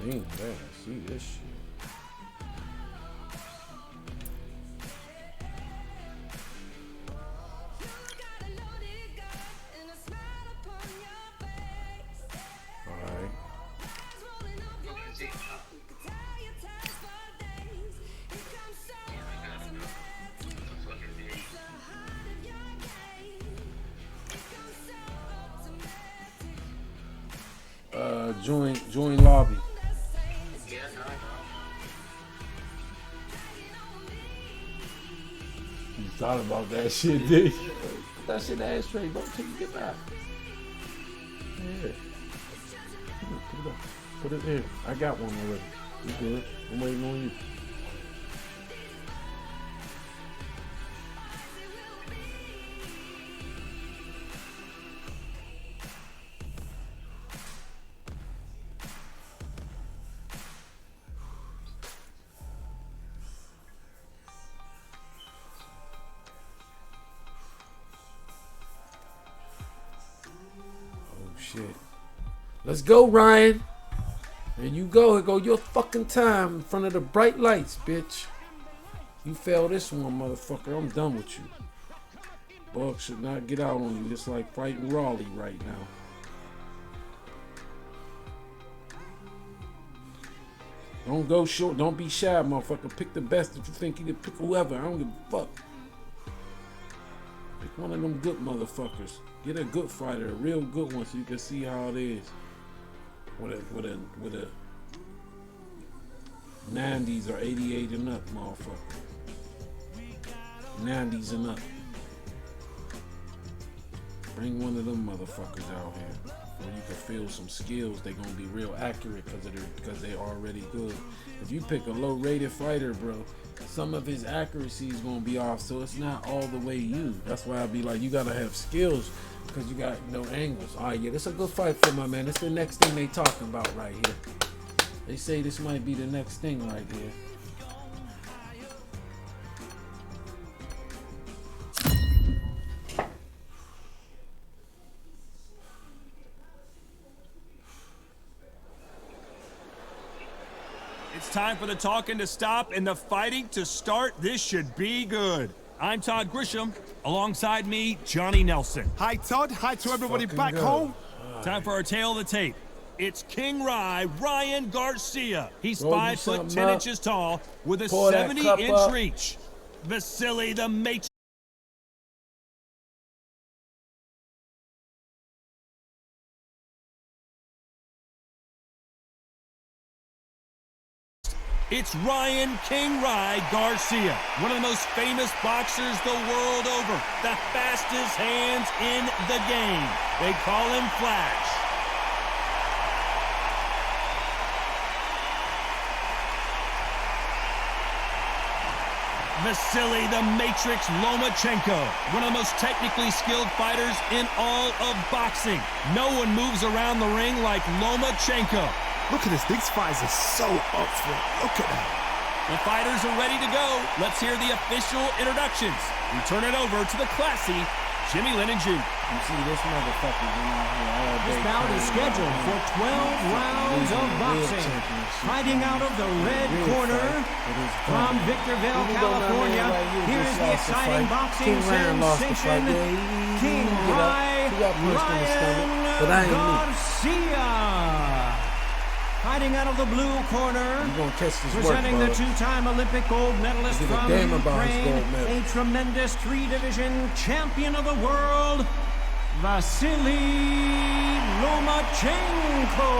I see this shit. Alright. Join lobby. You thought about that shit, did you? Put that shit in the ashtray, bro, till you get back. Yeah. Put it up. Put it there. I got one already. You good? I'm waiting on you. Shit. Let's go, Ryan. There you go. Here go your fucking time in front of the bright lights, bitch. You failed this one, motherfucker. I'm done with you. Bugs should not get out on you. It's like fighting Raleigh right now. Don't go short. Don't be shy, motherfucker. Pick the best if you think you can pick whoever. I don't give a fuck. Pick one of them good motherfuckers. Get a good fighter, a real good one, so you can see how it is. With a 90s or 88 and up, motherfucker. 90s and up. Bring one of them motherfuckers out here. where you can feel some skills, they're gonna be real accurate because they're already good. If you pick a low-rated fighter, bro, some of his accuracy is gonna be off, so it's not all the way you. That's why I'd be like, you gotta have skills because you got no angles. All right, yeah, this is a good fight for my man. It's the next thing they talking about right here. They say this might be the next thing right here. It's time for the talking to stop and the fighting to start. This should be good. I'm Todd Grisham. Alongside me, Johnny Nelson. Hi, Todd. Hi to everybody Fucking back good. home. Time for our tail of the tape. It's King Ryan Garcia. He's Roll you 5 foot something 10 up. inches tall with a Pour that cup 70-inch up. reach. Vasily the Matrix. It's King Ryan Garcia, one of the most famous boxers the world over, the fastest hands in the game. They call him Flash. Vasily the Matrix Lomachenko, one of the most technically skilled fighters in all of boxing. No one moves around the ring like Lomachenko. Look at this. These fighters are so up for it. Look at that. The fighters are ready to go. Let's hear the official introductions. We turn it over to the classy Jimmy Lennon Jr. You see this motherfucker going out here all day. This bout is scheduled for 12 rounds of boxing. Fighting out of the red corner from Victorville, California. Here is the exciting boxing sensation, King Ryan Garcia. Fighting out of the blue corner, presenting the two-time Olympic gold medalist from Ukraine, a tremendous three-division champion of the world, Vasily Lomachenko.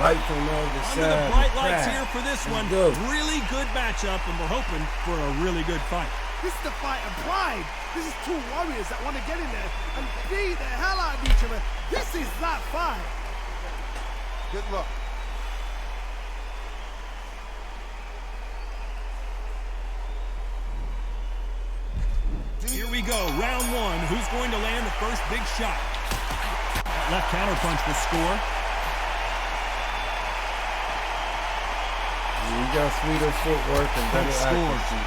Light from the other Under side. the bright lights here for this one. Good. Really good matchup, and we're hoping for a really good fight. This is the fight of pride. This is two warriors that want to get in there and beat the hell out of each other. This is that fight. Good luck. Here we go, round one. Who's going to land the first big shot? That left counterpunch will score. You got sweeter footwork and better accuracy.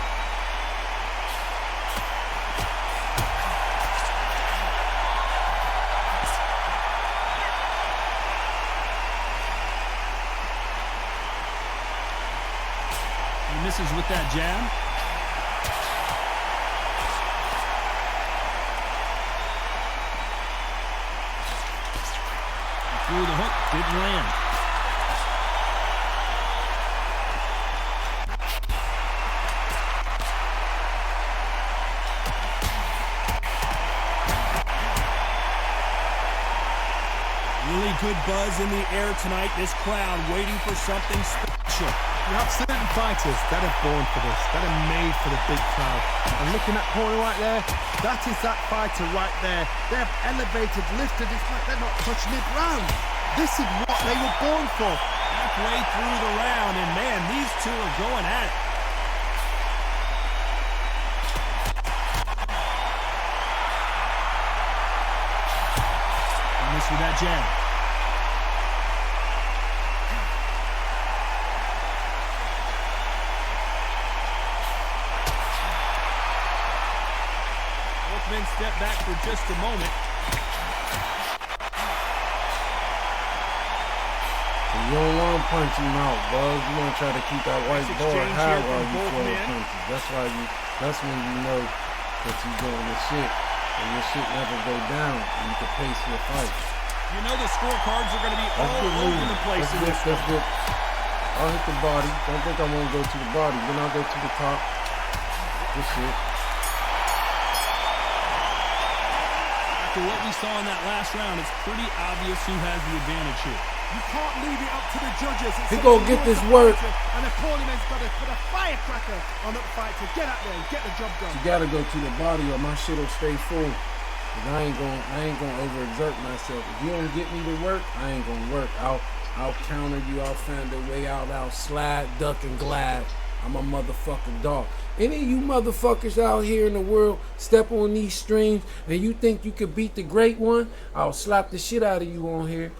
He misses with that jab. Through the hook, didn't land. Really good buzz in the air tonight. This crowd waiting for something special. You have certain fighters that are born for this, that are made for the big crowd. And looking at corner right there, that is that fighter right there. They have elevated, lifted, it's like they're not touching the ground. This is what they were born for. Halfway through the round, and man, these two are going at it. He missed with that jab. Both men step back for just a moment. You don't want to punch him out, bud. You want to try to keep that white ball high while you throw punches. That's when you know that you're doing the shit. And your shit never go down and you can pace your fight. You know the scorecards are going to be all over the place in this one. That's good. I'll hit the body. Don't think I want to go to the body. Then I'll go to the top. Good shit. After what we saw in that last round, it's pretty obvious who has the advantage here. You can't leave it up to the judges. He gonna get this work. And the cornerman's got to put a firecracker on that fight to get out there and get the job done. You gotta go to the body or my shit'll stay full. 'Cause I ain't gonna overexert myself. If you don't get me to work, I ain't gonna work. I'll counter you. I'll find a way out. I'll slide, duck, and glide. I'm a motherfucking dog. Any of you motherfuckers out here in the world step on these streams and you think you could beat the great one, I'll slap the shit out of you on here.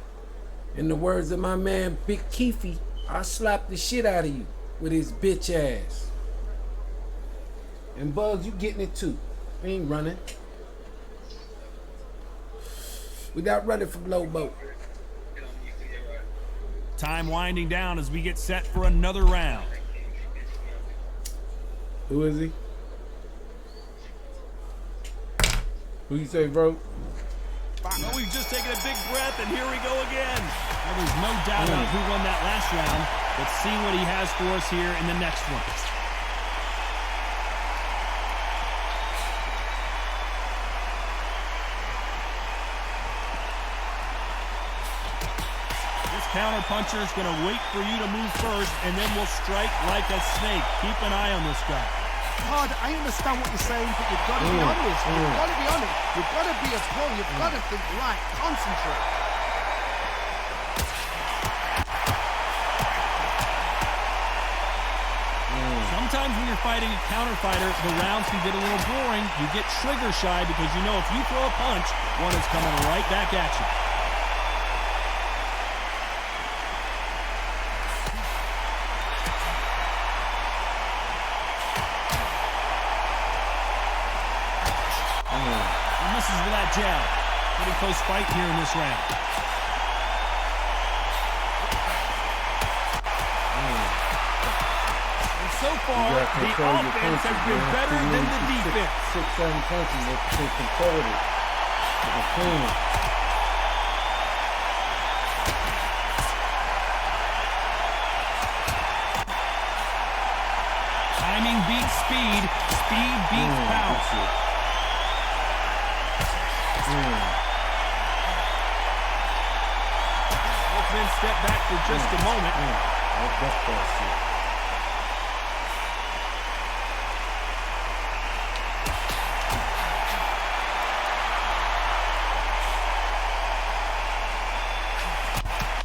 In the words of my man Big Keefy, I'll slap the shit out of you with his bitch ass. And Bugs, you getting it too. We ain't running. We not running from low boat. Time winding down as we get set for another round. Who is he? Who you say, bro? Well, we've just taken a big breath, and here we go again. Well, there's no doubt about who won that last round. Let's see what he has for us here in the next one. This counter puncher is going to wait for you to move first, and then we'll strike like a snake. Keep an eye on this guy. Todd, I understand what you're saying, but you've got to be honest. You've got to be honest. You've got to be a pro. You've got to think right. Concentrate. Sometimes when you're fighting a counter fighter, the rounds can get a little boring. You get trigger shy because you know if you throw a punch, one is coming right back at you. He misses with that jab. Pretty close fight here in this round. So far, the offense has been better than the defense. 6-7 punches to control it. Timing beats speed. Speed beats power. Let's then step back for just a moment.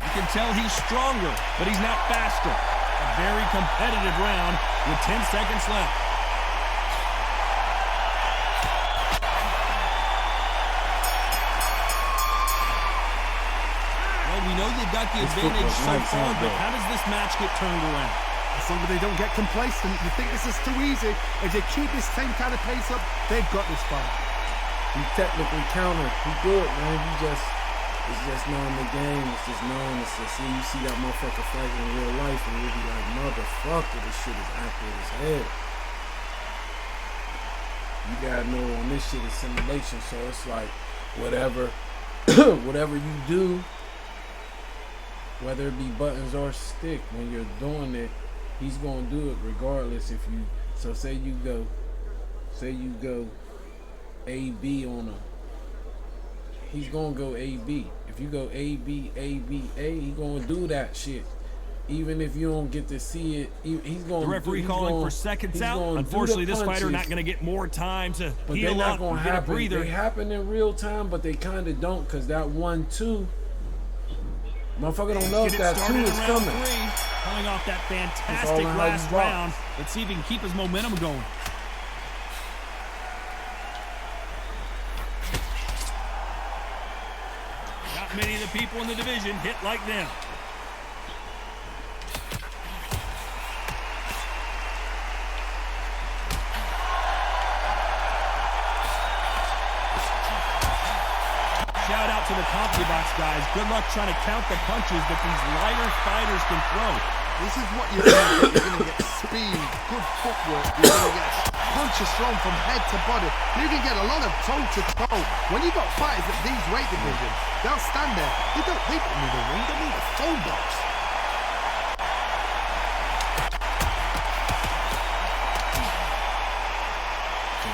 You can tell he's stronger, but he's not faster. A very competitive round with 10 seconds left. Well, we know they've got the advantage so far, but how does this match get turned around? As long as they don't get complacent, you think this is too easy. If they keep this same kind of pace up, they've got this fight. He technically countered. He good, man. It's just knowing the game. It's just knowing. It's just you see that motherfucker fight in real life, and you'll be like, motherfucker, this shit is accurate as hell. You gotta know on this shit is simulation, so it's like whatever, whatever you do, whether it be buttons or stick, when you're doing it, he's gonna do it regardless. If you say you go A-B on a. He's gonna go A-B. If you go A-B, A-B, A, he gonna do that shit. Even if you don't get to see it, he's gonna. The referee calling for seconds out. Unfortunately, this fighter not gonna get more time to heal up and get a breather. They happen in real time, but they kind of don't, because that 1-2, motherfucker don't know if that 2 is coming. Coming off that fantastic last round. Let's see if he can keep his momentum going. Not many of the people in the division hit like them. Shout out to the CompuBox guys. Good luck trying to count the punches that these lighter fighters can throw. This is what you're going to get. You're going to get speed, good footwork. You're going to get punches thrown from head to body. You can get a lot of toe-to-toe. When you got fighters at these weight divisions, they'll stand there. They don't need a ring. They need a phone box.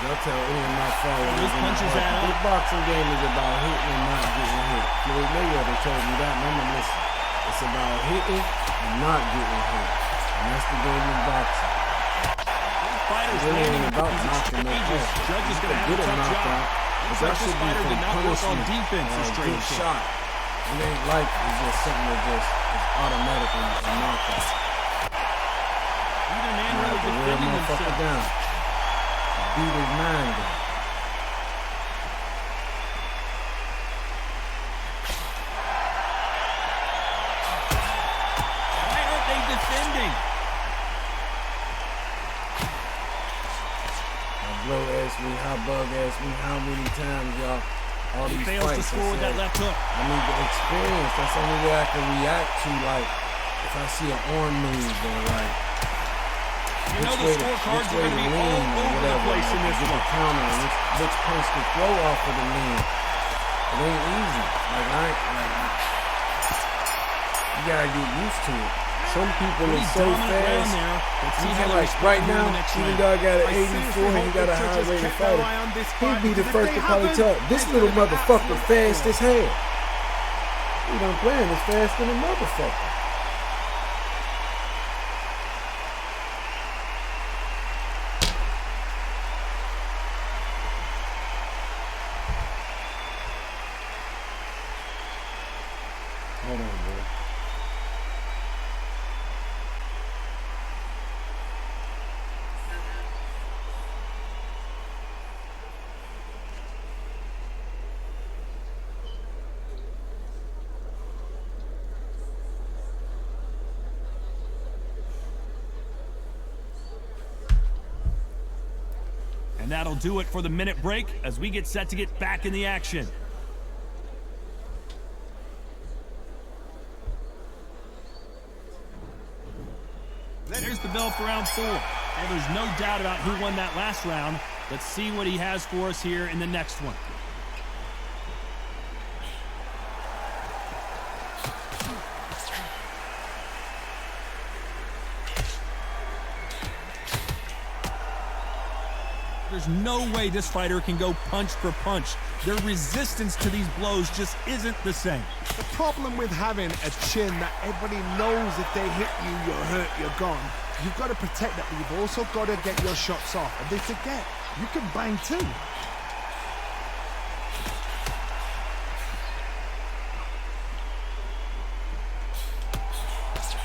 I'll tell any of my followers. Those punches add up. This boxing game is about hitting and not getting hit. Floyd Mayweather told me that, and I'm gonna listen. It's about hitting and not getting hit. And that's the game of boxing. These fighters it ain't about these knocking no exchanges. out. Judge is You going to can have a get a tough knockout. job. Looks That like this should be fighter from did not work on punishment defense or this a training good camp. shot. It ain't like it's just something that just is automatically a knockout. Either man You really have to wear a defending motherfucker himself. down. Beat his mind down. Why aren't they defending? Blow asked me, Bug asked me how many times y'all all He these fails to fights. score with that left hook. I need the experience. That's the only way I can react to, like, if I see an arm move or like You know the scorecards are going to be all over the place in this one. Counter, which punch to throw off of the lean. It ain't easy. You gotta get used to it. Some people are so fast. Even like right now, even though I got an 84 and you got a high rated fighter, he'd be the first to probably tell this little motherfucker fast as hell. He done playing as fast than a motherfucker. Hold on, bro. And that'll do it for the minute break as we get set to get back in the action. There's the bell for round 4. And there's no doubt about who won that last round. Let's see what he has for us here in the next one. There's no way this fighter can go punch for punch. Their resistance to these blows just isn't the same. The problem with having a chin that everybody knows if they hit you, you're hurt, you're gone. You've got to protect that, but you've also got to get your shots off. And they forget, you can bang too.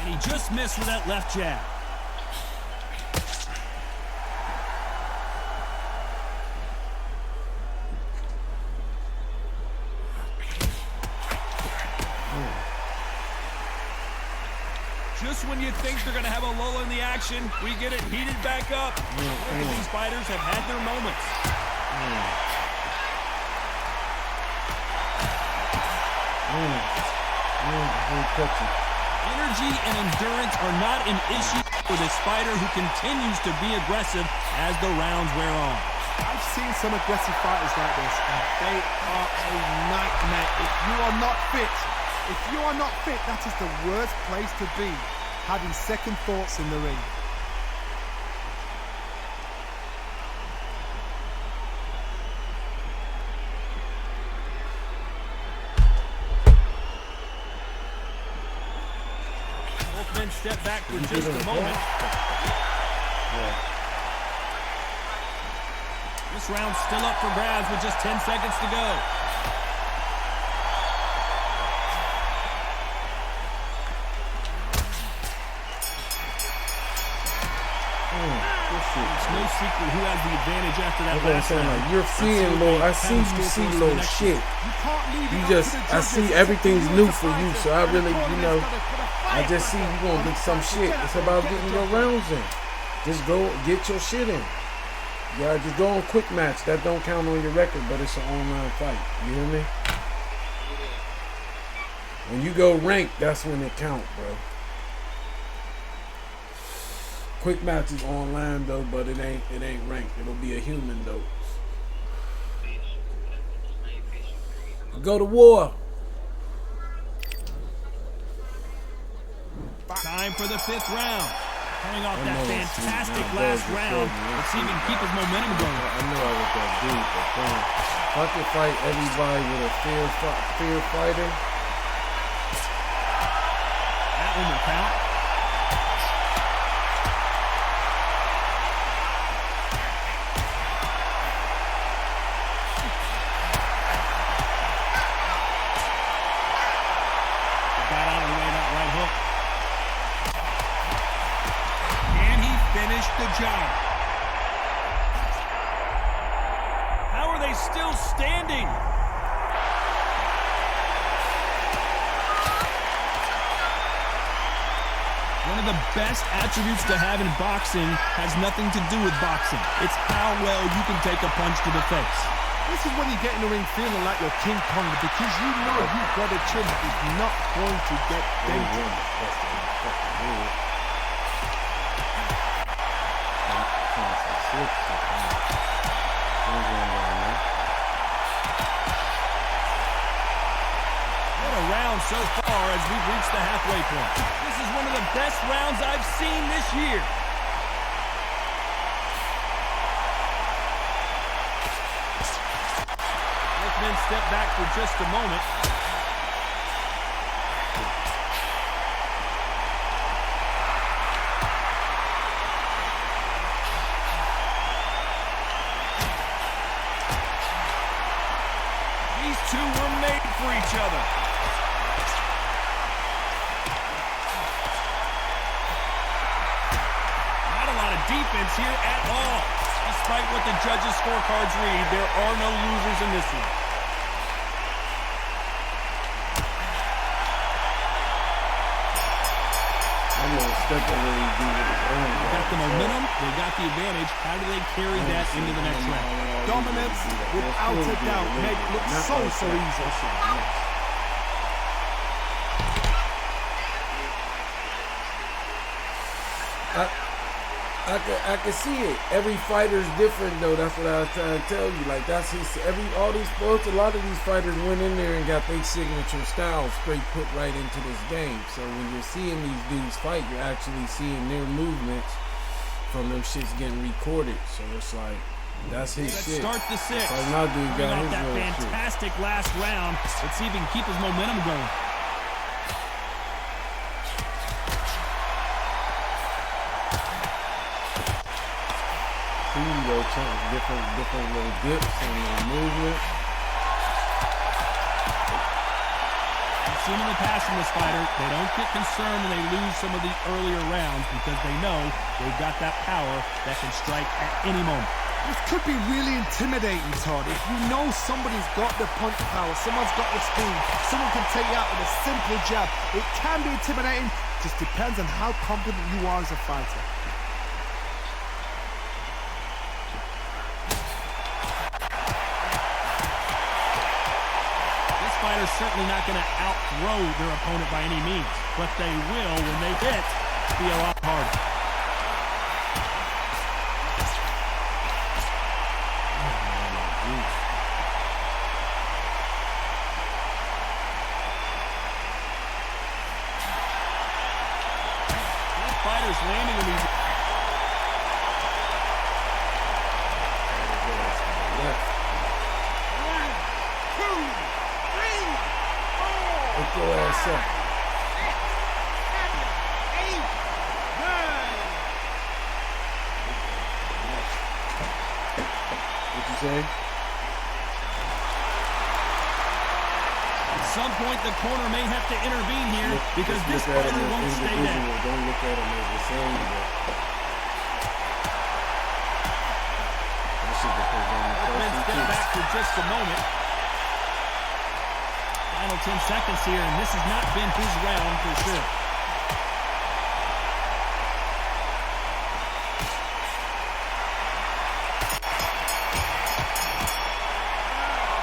And he just missed with that left jab. Just when you think they're going to have a lull in the action, we get it heated back up. Both of these fighters have had their moments. Energy and endurance are not an issue for this fighter who continues to be aggressive as the rounds wear on. I've seen some aggressive fighters like this, and they are a nightmare. If you are not fit, that is the worst place to be, having second thoughts in the ring. Both men step back for just a moment. This round's still up for grabs with just 10 seconds to go. It's no secret who has the advantage after that last round. Like, you're seeing little, I see you see little shit. You just, I see everything's new for you, so I really, you know, I just see you gonna get some shit. It's about getting your rounds in. Just go get your shit in. Yeah, just go on quick match. That don't count on your record, but it's an online fight. You hear me? When you go ranked, that's when it count, bro. Quick match is online though, but it ain't ranked. It'll be a human though. Go to war. Time for the 5th round. Coming off that fantastic last round. Let's see if he can keep his momentum going. I know I was that deep, but damn. If I could fight everybody with a fair fighter. That one will count. finish the job. How are they still standing? One of the best attributes to have in boxing has nothing to do with boxing. It's how well you can take a punch to the face. This is when you get in the ring feeling like you're King Kong because you know you've got a chin that is not going to get dented. What a round so far as we've reached the halfway point. This is one of the best rounds I've seen this year. Both men step back for just a moment. These two were made for each other. Not a lot of defense here at all. Despite what the judges' scorecards read, there are no losers in this one. They got the momentum, they got the advantage. How do they carry that into the next round? Dominance, without a doubt, made it look so easy. I can see it. Every fighter's different though. That's what I was trying to tell you. Like that's his all these sports, a lot of these fighters went in there and got their signature style straight put right into this game. So when you're seeing these dudes fight, you're actually seeing their movements from them shits getting recorded. So it's like that's his shit. Let's start the sixth. Like my dude got his that little fantastic shit. last round. Let's see if he can keep his momentum going. Different little dips and little movement. We've seen in the past from this fighter, they don't get concerned when they lose some of the earlier rounds because they know they've got that power that can strike at any moment. This could be really intimidating, Todd. If you know somebody's got the punch power, someone's got the speed, someone can take you out with a simple jab. It can be intimidating, just depends on how confident you are as a fighter. Fighters certainly not going to outthrow their opponent by any means, but they will, when they hit, be a lot harder. These fighters landing in these. Put your ass up. 8, 9, What you say? At some point, the corner may have to intervene here because this fighter won't stay down. Don't look at him as the same. That shit depends on the Let's step back for just a moment. Final 10 seconds here, and this has not been his round for sure.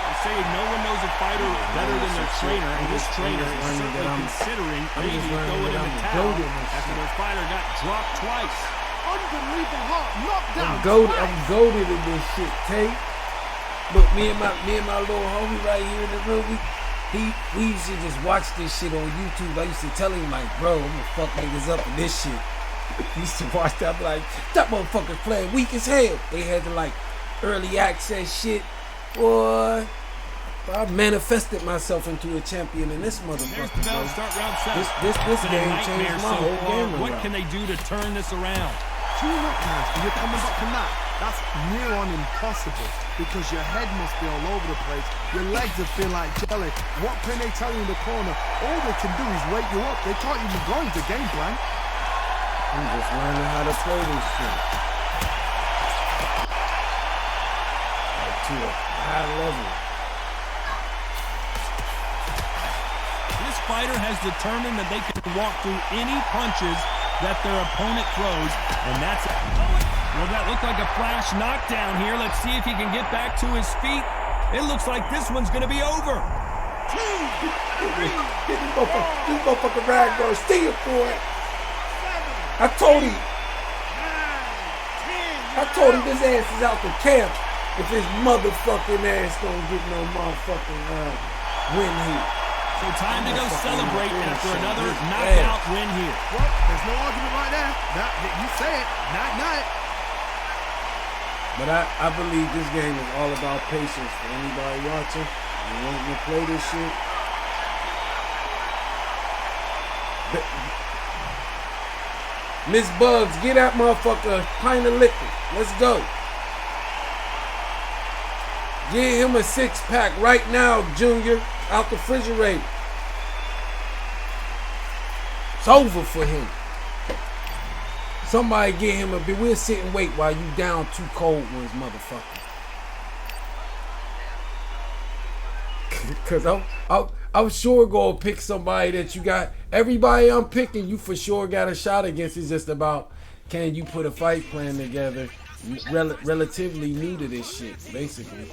They say no one knows a fighter better than their trainer, and this trainer is certainly considering maybe going in the towel after their fighter got dropped twice. unbelievable hard knockdown. I'm goated in this shit, Tate. Look, me and my little homie right here in the room, we used to just watch this shit on YouTube. I used to tell him, like, bro, I'm gonna fuck niggas up in this shit. He used to watch that, I'm like, that motherfucker's playing weak as hell. They had the, like, early access shit. Boy, I manifested myself into a champion in this motherfucker, bro. Start round 7. This game changed my whole game around. What can they do to turn this around? 2 knockdowns and you're coming back from that. That's near on impossible because your head must be all over the place. Your legs will feel like jelly. What can they tell you in the corner? All they can do is wake you up. They can't even go into game plan. I'm just learning how to play this shit. Like to a high level. This fighter has determined that they can walk through any punches that their opponent throws, and that's it. Well, that looked like a flash knockdown here. Let's see if he can get back to his feet. It looks like this one's going to be over. This motherfucker Ragnar steal for it. I told him his ass is out the camp if his motherfucking ass don't get no motherfucking win here. So time to go celebrate after another knockout win here. Well, there's no argument right there. You say it. Not. But I believe this game is all about patience for anybody watching and wanting to play this shit. Miss Bugs, get that motherfucker a pint of liquor. Let's go. Give him a 6-pack right now, Junior, out the refrigerator. It's over for him. Somebody get him a bit. We'll sit and wait while you down 2 cold ones, motherfucker. Cause I'm sure gonna pick somebody that you got. Everybody I'm picking, you for sure got a shot against. It's just about can you put a fight plan together, relatively new to this shit, basically.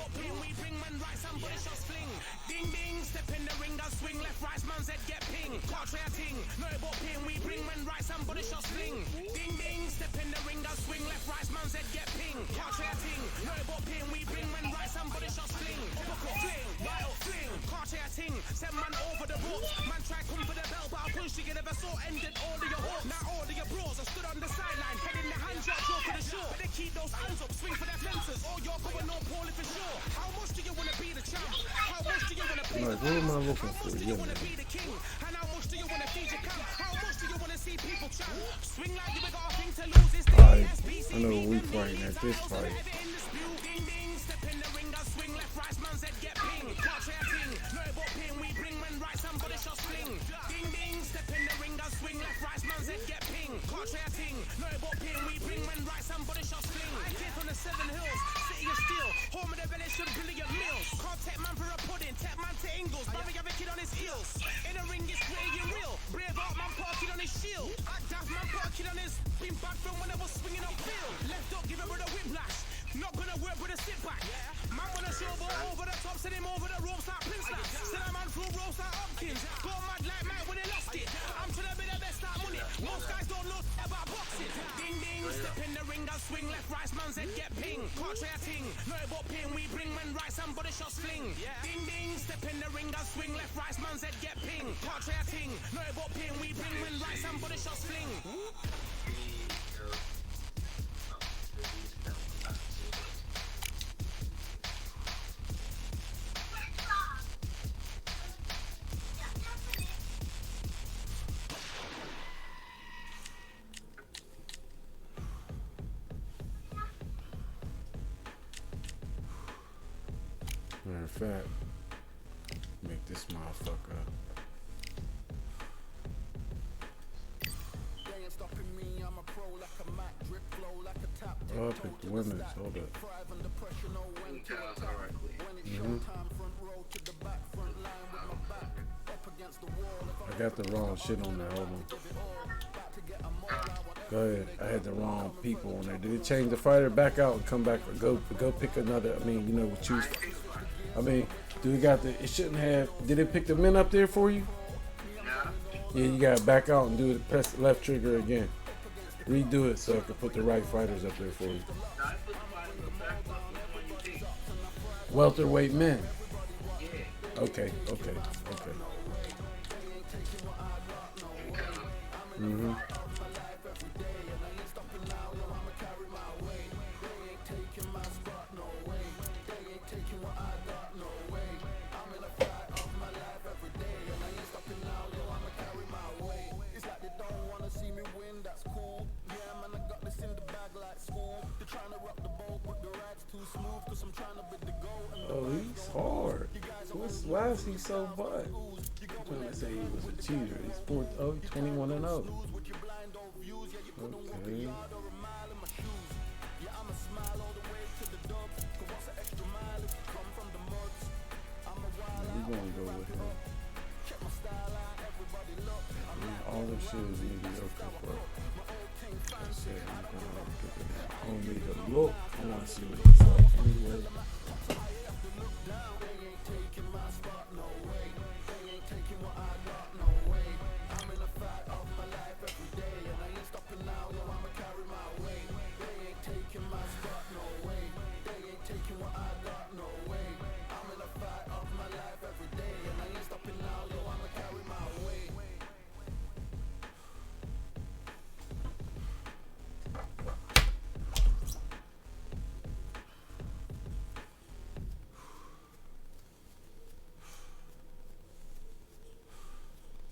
Send man over the ropes. Man try come for the bell, but I push you never saw ended all of your hopes. Now all of your bros are stood on the sideline, head in the hands up, go for the show. But they keep those hands up, swing for their fences. Oh, you're going on poorly for sure. How much do you want to be the champ? How much do you want to be the what am I looking for? How much do you want to be the king? And how much do you want to feed your camp? How much do you want to see people champ? Swing like you got a thing to lose. It's the ASBC. I know we fighting at this fight. Ding ding, step in the ring, I swing left, right, man's head get ping. Can't try a thing, no but ping, we bring when right, somebody shot sling. Ding ding, step in the ring, I swing left, right, man's head get ping. Can't try a thing, no but ping, we bring when right, somebody shot sling. I came from the 7 hills, city of steel, home of the village of brilliant meals. Can't take man for a pudding, take man to Ingles, Barry have a kid on his heels. In the ring, it's playing real, brave out man parking on his shield. Act daft man parking on his, been back from when I was swinging on field. Left up, give him with a whiplash. Not gonna work with a sit back. Man wanna show ball over the top, send him over the ropes like Prince Lack. Send a man through ropes like Hopkins. Go mad like Mike when he lost it. I'm trying to be the best at money. Most guys don't know about boxing. Ding ding, step in the ring, I swing left, right, man's head get ping. Can't try a thing, no but ping, we bring when right, somebody shot sling. Ding ding, step in the ring, I swing left, right, man's head get ping. Can't try a thing, no but ping, we bring when right, somebody shot sling. Matter of fact, make this motherfucker. Oh, I picked the women's. Hold up. I got the wrong shit on there. Hold on. Go ahead. I had the wrong people on there. Did it change the fighter back out and come back? Go pick another. I mean, you know, choose. I mean, do it got the? It shouldn't have. Did it pick the men up there for you? Yeah, you gotta back out and do it. Press the left trigger again. Redo it so I can put the right fighters up there for you. Welterweight men. Okay. Mm-hmm. Oh, he's hard. Why is he so butt? I'm trying to say he was a cheater. He's 21-0. shit is mediocre, but like I said, I'm gonna give it only the look. I want to see what it's like anyway.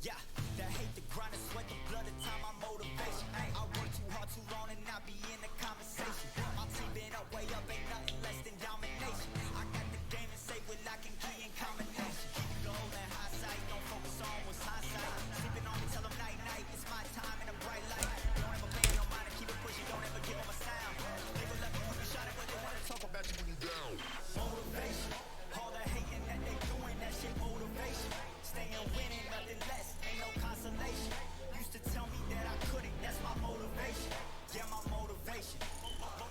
Yeah, that hate the grind and sweat, the blood and time, my motivation. I work too hard too long and not be in the conversation. My team been up, way up, ain't nothing less than domination. I got the game and say with lock and key in combination. Keep it low and high sight, don't focus on what's hindsight. Sleeping on me, tell them night night, it's my time and a bright light. Don't ever pay no mind and keep it pushing, don't ever give them a sound. They will let me put a shot at what they want to talk about you when you down. Motivation, all the hating that they doing, that shit motivation. Staying winning, nothing less, ain't no consolation. Used to tell me that I couldn't, that's my motivation. Yeah, my motivation.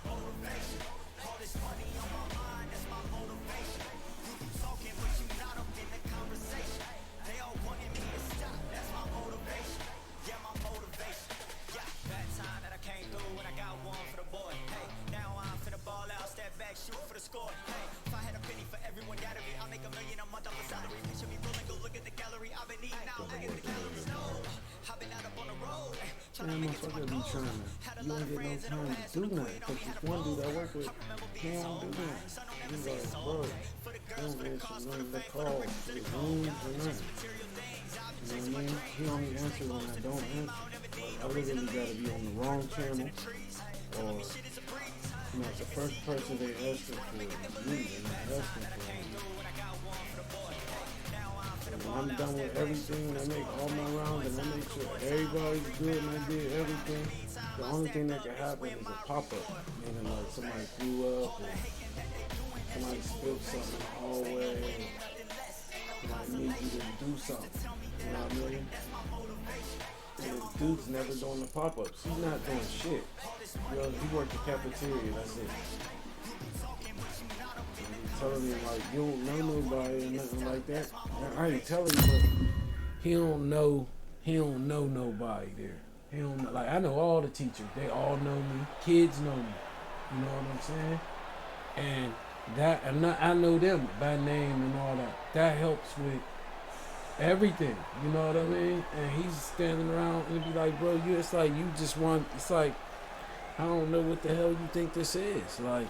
Motivation. All this money on my mind, that's my motivation. You talking, but you not up in the conversation. They all wanting me to stop, that's my motivation. Yeah, my motivation. Yeah, that time that I came through and I got one for the boy. Hey, now I'm finna ball out, step back, shoot for the score. Hey, if I had a penny for everyone gathering, I'll make $1 million a month off the salary. Picture me rolling, go look at the gallery. I've been eating out, look at the calories. No, I've been out up on the road, trying to make it to my goals. Had a lot of friends in the past who quit on me, had a ball. I remember being so high, son, don't ever say it's all for the girls, for the cars, for the fame, for the riches, for the gold. Just material things, objects, You know what I mean? He only answers when I don't answer. I literally gotta be on the wrong channel, or you know, the first person they asking for is me, they're not asking for me. When I'm done with everything, I make all my rounds and I make sure everybody's good and I did everything. The only thing that can happen is a pop-up, meaning like somebody threw up or somebody spilled something in the hallway, or somebody needs you to do something, you know what I mean? And dude's never doing the pop-ups. He's not doing shit. You know, he worked the cafeteria, that's it. Telling me like you don't know nobody or nothing like that. I ain't telling you, but he don't know nobody there. He don't know, like I know all the teachers. They all know me. Kids know me. You know what I'm saying? And that I know them by name and all that. That helps with everything. You know what I mean? And he's standing around and be like, bro, it's like you just want. It's like I don't know what the hell you think this is. Like.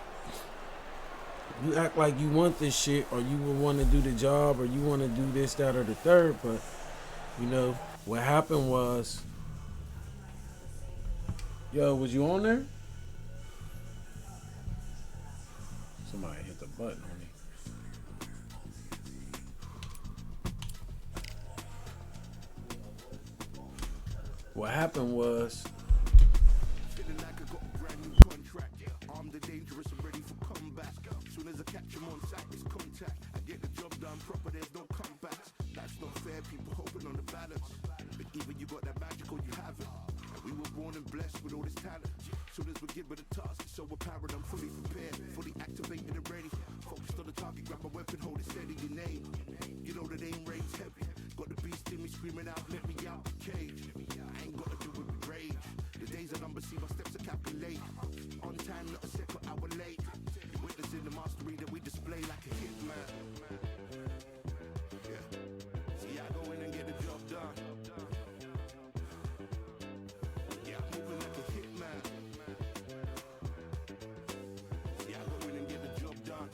You act like you want this shit or you would want to do the job or you want to do this, that, or the third, but you know, what happened was, yo, was you on there? Somebody hit the button on me. What happened was, feeling like I got a brand new contract. Armed and dangerous and ready for comeback. Soon as I catch him on sight, it's contact. I get the job done proper, there's no comebacks. That's not fair, people hoping on the balance. But even you got that magical, you have it. And we were born and blessed with all this talent. Soon as we're given a task, it's so apparent I'm fully prepared, fully activated and ready. Focused on the target, grab my weapon, hold it steady, your name. You know the name rains heavy. Got the beast in me screaming out, let me out the cage. I ain't gotta do it with rage. The days are numbered, see my steps are calculated. On time, not a second hour late. You're witnessing the mastery that we display like a hitman. Yeah. See, I go in and get the job done. Yeah, I'm moving like a hitman. See, I go in and get the job done.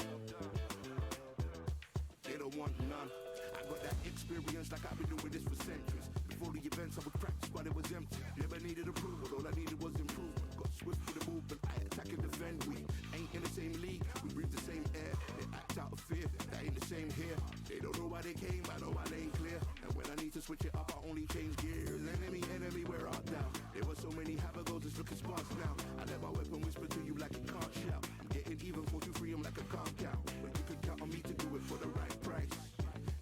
They don't want none. I got that experience like I've been doing this for centuries. Before the events I would practice but it was empty. Never needed approval, all I needed was improvement. Got swift with the movement, I attack and defend. We ain't in the same league, we breathe the same air. They act out of fear, that ain't the same here. They don't know why they came, I know why they ain't clear. And when I need to switch it up, I only change gears. Enemy, where art thou? There were so many habagos, it's looking sparse now. I let my weapon whisper to you like it can't shout. I'm getting even 4-2-3, I'm like a can't count. But you can count on me to do it for the right price.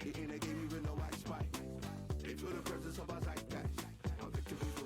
It ain't a game even though I spike. They feel the presence of us like that. Our victories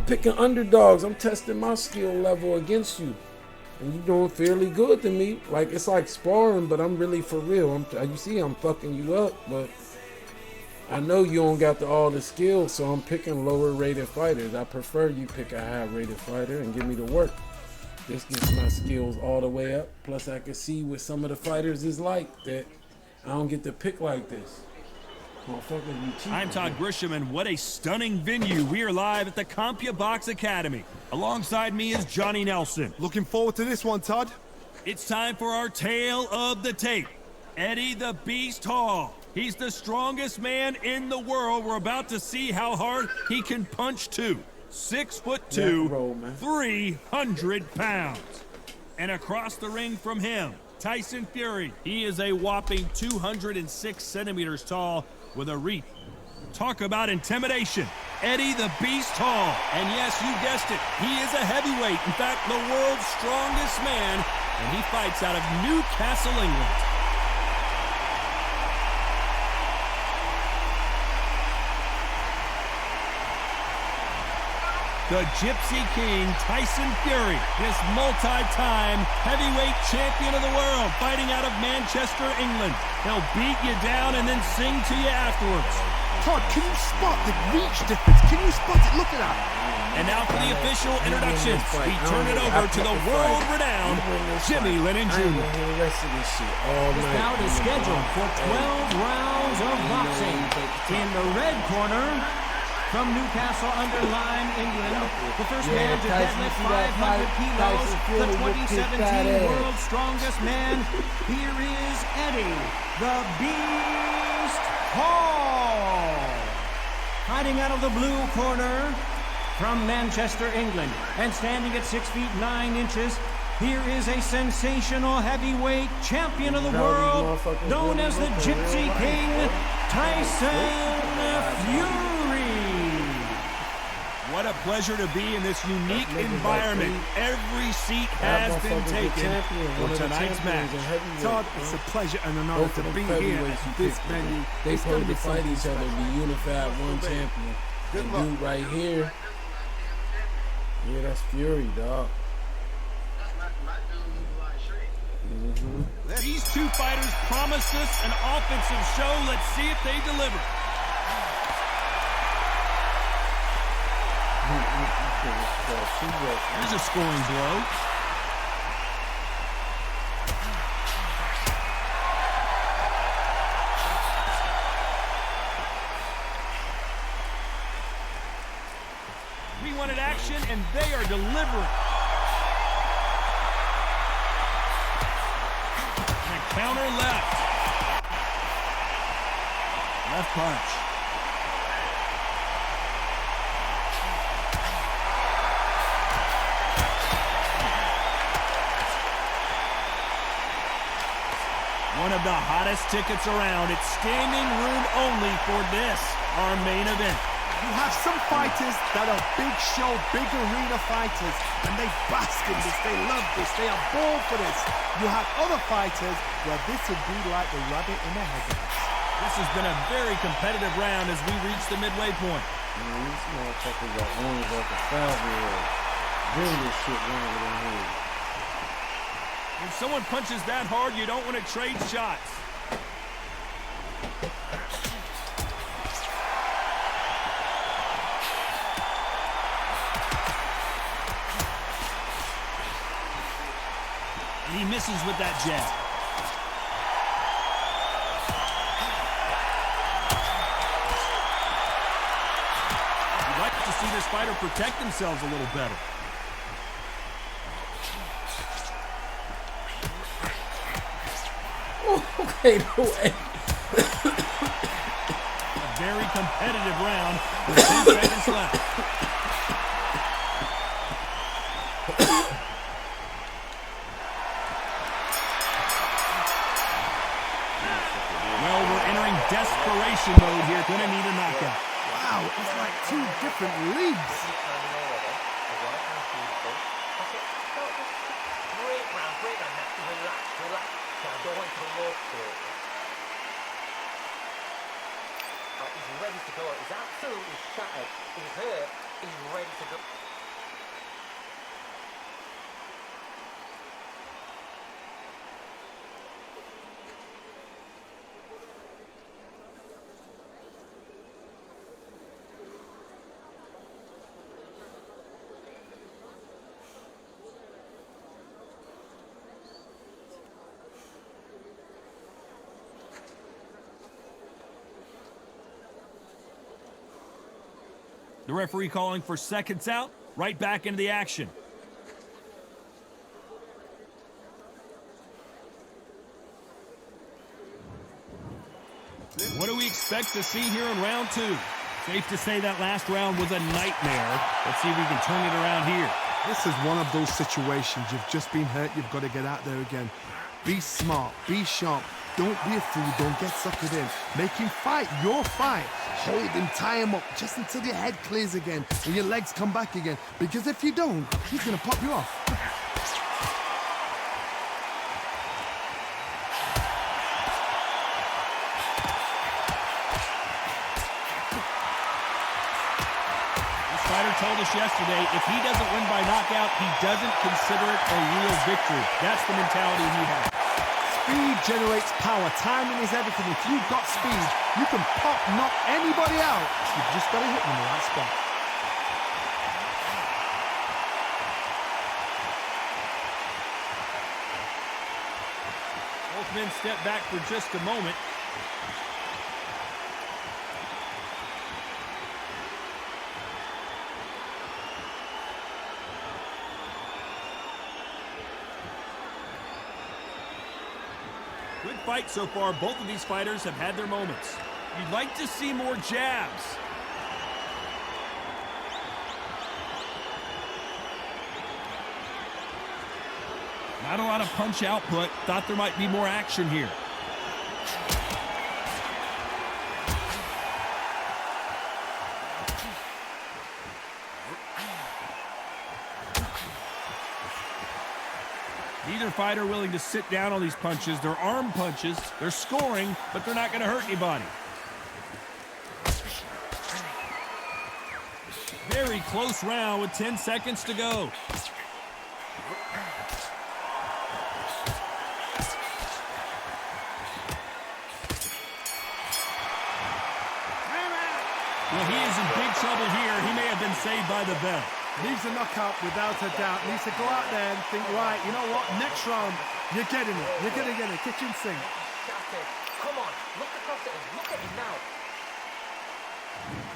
I'm picking underdogs. I'm testing my skill level against you. And you doing fairly good to me. Like, it's like sparring, but I'm really for real. You see, I'm fucking you up, but I know you don't got all the skills, so I'm picking lower rated fighters. I prefer you pick a high rated fighter and give me the work. This gets my skills all the way up. Plus, I can see what some of the fighters is like that I don't get to pick like this. I'm Todd Grisham, and what a stunning venue. We are live at the CompuBox Academy. Alongside me is Johnny Nelson. Looking forward to this one, Todd. It's time for our tale of the tape. Eddie the Beast Hall. He's the strongest man in the world. We're about to see how hard he can punch too. 6'2", 300 pounds. And across the ring from him, Tyson Fury. He is a whopping 206 centimeters tall with a reach. Talk about intimidation. Eddie the Beast Hall. And yes, you guessed it, he is a heavyweight. In fact, the world's strongest man. And he fights out of Newcastle, England. The Gypsy King, Tyson Fury, this multi-time heavyweight champion of the world, fighting out of Manchester, England. He'll beat you down and then sing to you afterwards. Todd, can you spot the reach difference? Can you spot it? Look at that. And now for the official introductions. We turn it over to the world-renowned Jimmy Lennon Jr. This bout is scheduled for 12 rounds of boxing. In the red corner, from Newcastle under Lyme, England, the first man to deadlift 500 kilos, the 2017 world's strongest man. Here is Eddie, the Beast Hall. Fighting out of the blue corner from Manchester, England, and standing at 6 feet 9 inches, here is a sensational heavyweight champion of the world, known as the Gypsy King, Tyson Fury. What a pleasure to be in this unique environment. Every seat has been taken for tonight's match. Todd, it's a pleasure and an honor to be here at this venue. They supposed to fight each other, be unified, one champion. And dude right here, yeah, that's Fury, dog. These two fighters promised us an offensive show. Let's see if they deliver. Here's a scoring blow. We wanted action, and they are delivering. And a counter left. Left punch. One of the hottest tickets around. It's standing room only for this, our main event. You have some fighters that are big show, big arena fighters, and they bask in this, they love this, they are born for this. You have other fighters where this would be like the rabbit in the headlights. This has been a very competitive round as we reach the midway point. These motherfuckers are orange like a 5-year-old. Doing this shit longer than here. When someone punches that hard, you don't want to trade shots. And he misses with that jab. You'd like to see this fighter protect themselves a little better. Okay, no way. A very competitive round with 2 seconds left. Well, we're entering desperation mode here. Gonna need a knockout. Wow, it's like 2 different leagues. He's ready to go. He's absolutely shattered. He's hurt. is ready to go. The referee calling for seconds out, right back into the action. What do we expect to see here in round two? Safe to say that last round was a nightmare. Let's see if we can turn it around here. This is one of those situations. You've just been hurt. You've got to get out there again. Be smart. Be sharp. Don't be a fool. Don't get suckered in. Make him fight your fight. Hold him, tie him up just until your head clears again and your legs come back again. Because if you don't, he's going to pop you off. This fighter told us yesterday, if he doesn't win by knockout, he doesn't consider it a real victory. That's the mentality he has. Speed generates power. Timing is everything. If you've got speed, you can knock anybody out. You've just got to hit them in the right spot. Both men step back for just a moment. Good fight so far. Both of these fighters have had their moments. You'd like to see more jabs. Not a lot of punch output. Thought there might be more action here. Neither fighter willing to sit down on these punches. They're arm punches. They're scoring, but they're not going to hurt anybody. Very close round with 10 seconds to go. Well, he is in big trouble here. He may have been saved by the bell. Needs a knockout without a doubt. Needs to go out there and think, right, you know what? Next round, you're getting it. You're going to get a kitchen sink. Come on, look across at him. Look at him now.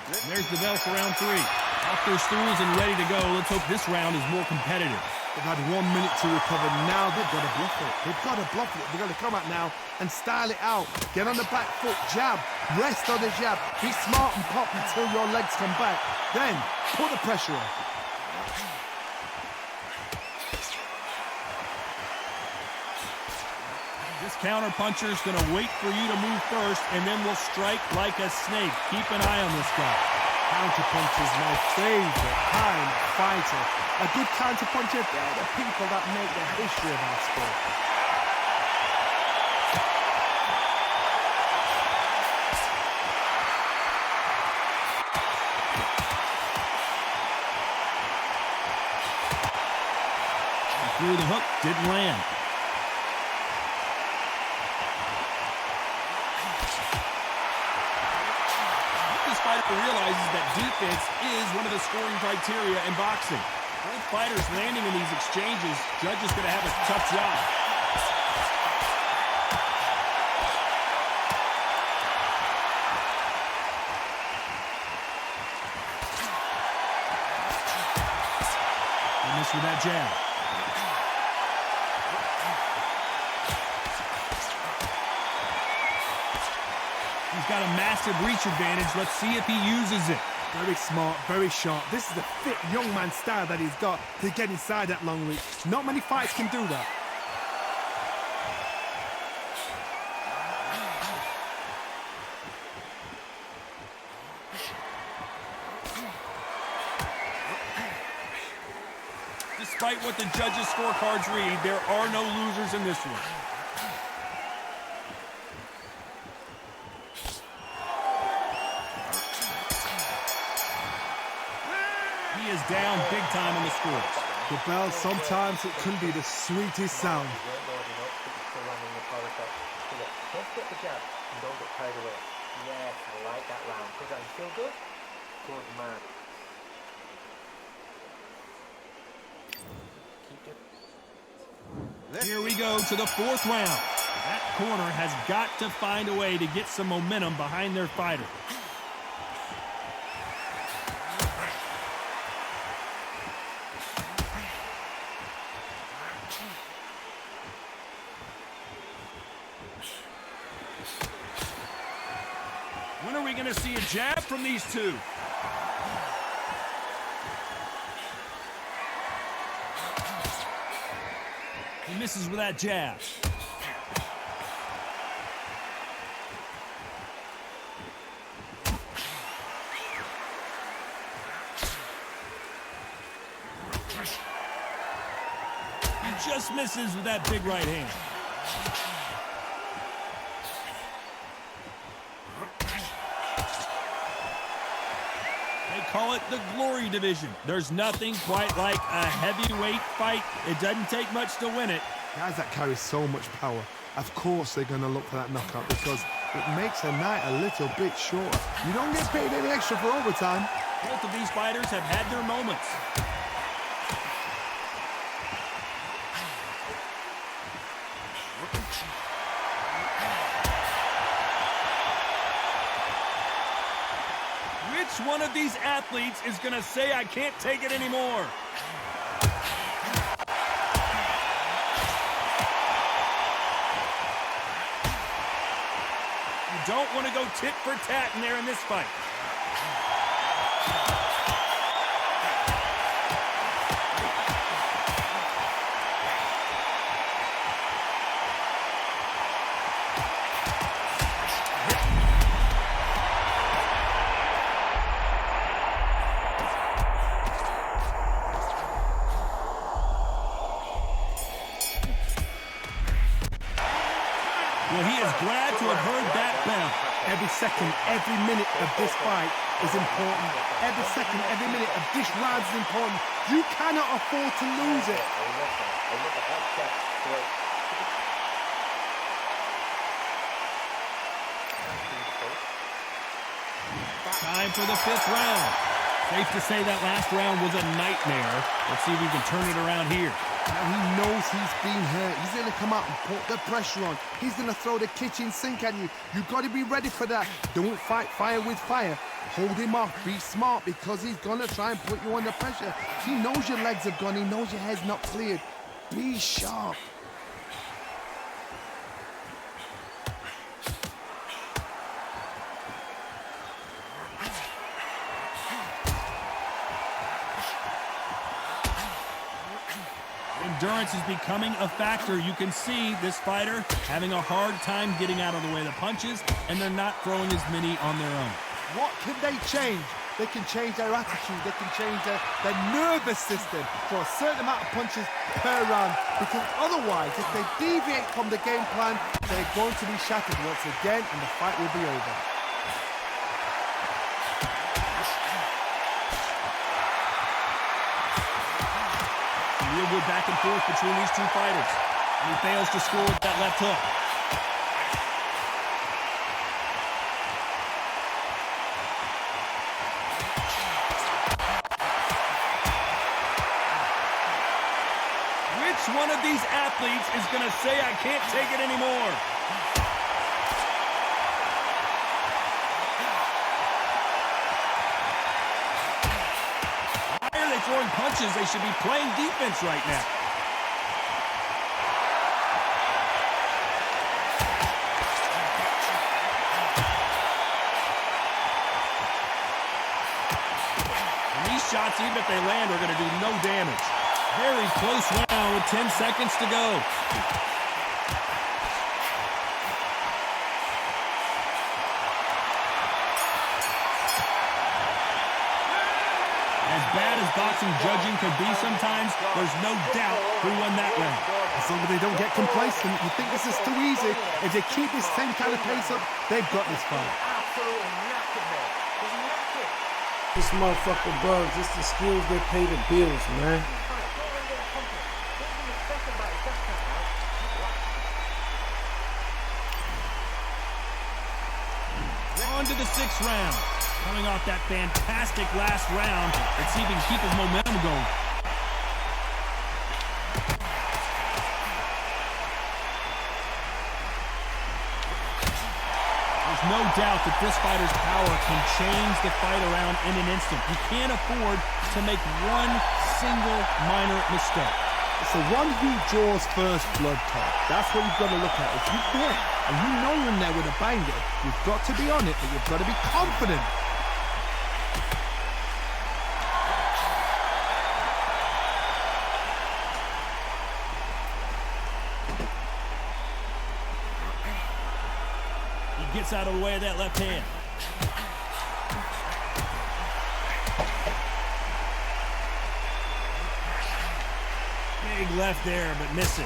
And there's the bell for round three. Off their stools and ready to go. Let's hope this round is more competitive. They've had 1 minute to recover. Now they've got to bluff it. They've got to bluff it. They've got to come out now and style it out. Get on the back foot, jab, rest on the jab. Be smart and pop until your legs come back. Then put the pressure on. This counter puncher is going to wait for you to move first, and then will strike like a snake. Keep an eye on this guy. Counter punch is my favorite kind of fighter. A good counter puncher, they're the people that make the history of our sport. He threw the hook, didn't land. Fighter realizes that defense is one of the scoring criteria in boxing. Both fighters landing in these exchanges, judges going to have a tough job. He missed with that jab. He's got a massive reach advantage. Let's see if he uses it. Very smart, very sharp. This is a fit young man style that he's got to get inside that long reach. Not many fights can do that. Despite what the judges' scorecards read, there are no losers in this one. is down big time on the scores. The bell, sometimes it can be the sweetest sound. Don't get the jab and don't get carried away. Yes, I like that round. Good round. Feel good? Good man. Keep it. Here we go to the fourth round. That corner has got to find a way to get some momentum behind their fighter. When are we going to see a jab from these two? He misses with that jab. He just misses with that big right hand. Call it the glory division. There's nothing quite like a heavyweight fight. It doesn't take much to win it. Guys that carry so much power, of course they're going to look for that knockout because it makes a night a little bit shorter. You don't get paid any extra for overtime. Both of these fighters have had their moments. Which one of these athletes is going to say, I can't take it anymore? You don't want to go tit for tat in there in this fight. Well, he is glad to have heard that bell. Every second, every minute of this fight is important. Every second, every minute of this round is important. You cannot afford to lose it. Time for the fifth round. Safe to say that last round was a nightmare. Let's see if we can turn it around here. Now he knows he's been hurt. He's going to come out and put the pressure on. He's going to throw the kitchen sink at you. You've got to be ready for that. Don't fight fire with fire. Hold him off. Be smart because he's going to try and put you under pressure. He knows your legs have gone. He knows your head's not cleared. Be sharp. Endurance is becoming a factor. You can see this fighter having a hard time getting out of the way of the punches, and they're not throwing as many on their own. What can they change? They can change their attitude. They can change their nervous system for a certain amount of punches per round. Because otherwise, if they deviate from the game plan, they're going to be shattered once again, and the fight will be over. Real good back and forth between these two fighters. And he fails to score with that left hook. Which one of these athletes is going to say, I can't take it anymore? Throwing punches, they should be playing defense right now. And these shots, even if they land, are going to do no damage. Very close round with 10 seconds to go. As bad as boxing judging could be sometimes, there's no doubt who won that round. As long as they don't get complacent, you think this is too easy. If they keep this same kind of pace up, they've got this fight. Absolutely knackered, man. He's knackered. This motherfucker Bugs, it's the skills that pay the bills, man. On to the 6th round. Coming off that fantastic last round, let's see if he can keep his momentum going. There's no doubt that this fighter's power can change the fight around in an instant. You can't afford to make one single minor mistake. It's the one who draws first blood, Todd. That's what you've got to look at. If you hit and you know you're in there with a banger, you've got to be on it, but you've got to be confident. He gets out of the way of that left hand. Big left there, but misses.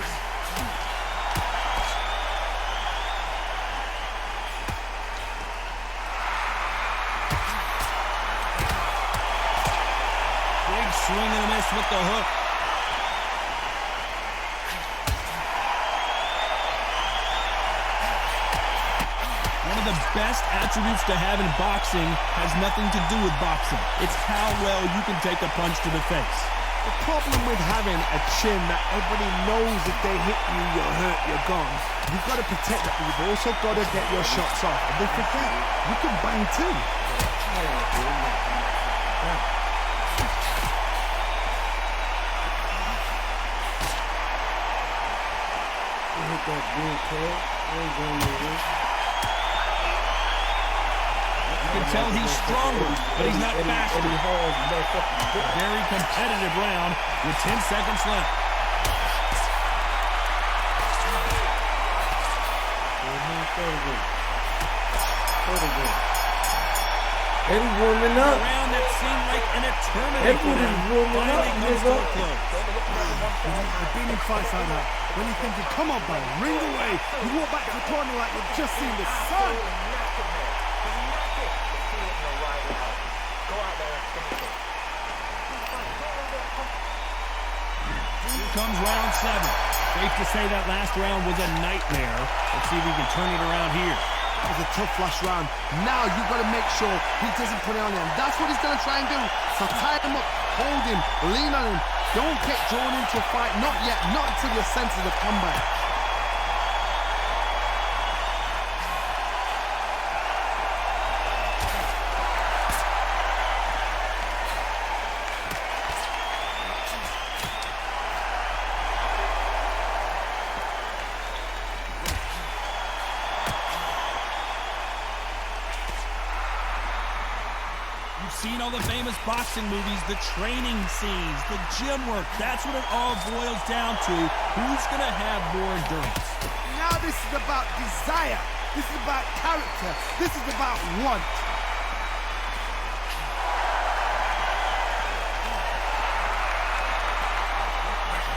Big swing and a miss with the hook. One of the best attributes to have in boxing has nothing to do with boxing. It's how well you can take a punch to the face. The problem with having a chin that everybody knows if they hit you, you're hurt, you're gone. You've got to protect that, but you've also got to get your shots off. And they forget, you can bang too. Hit that big club. You can tell he's stronger, but he's not faster. Very competitive round with 10 seconds left. Eddie warming up. A round that seemed like an eternity. Everybody's warming up. Finally comes to a close. I've been in fights like that. When you're thinking, come on, man, ring away. You walk back to the corner like you've just seen the sun. Here comes round 7. Safe to say that last round was a nightmare. Let's see if he can turn it around here. That was a tough last round. Now you've got to make sure he doesn't put it on him. That's what he's going to try and do. So tie him up, hold him, lean on him. Don't get drawn into a fight. Not yet. Not until your senses have come back. Seen all the famous boxing movies, the training scenes, the gym work. That's what it all boils down to. Who's going to have more endurance? Now this is about desire. This is about character. This is about want.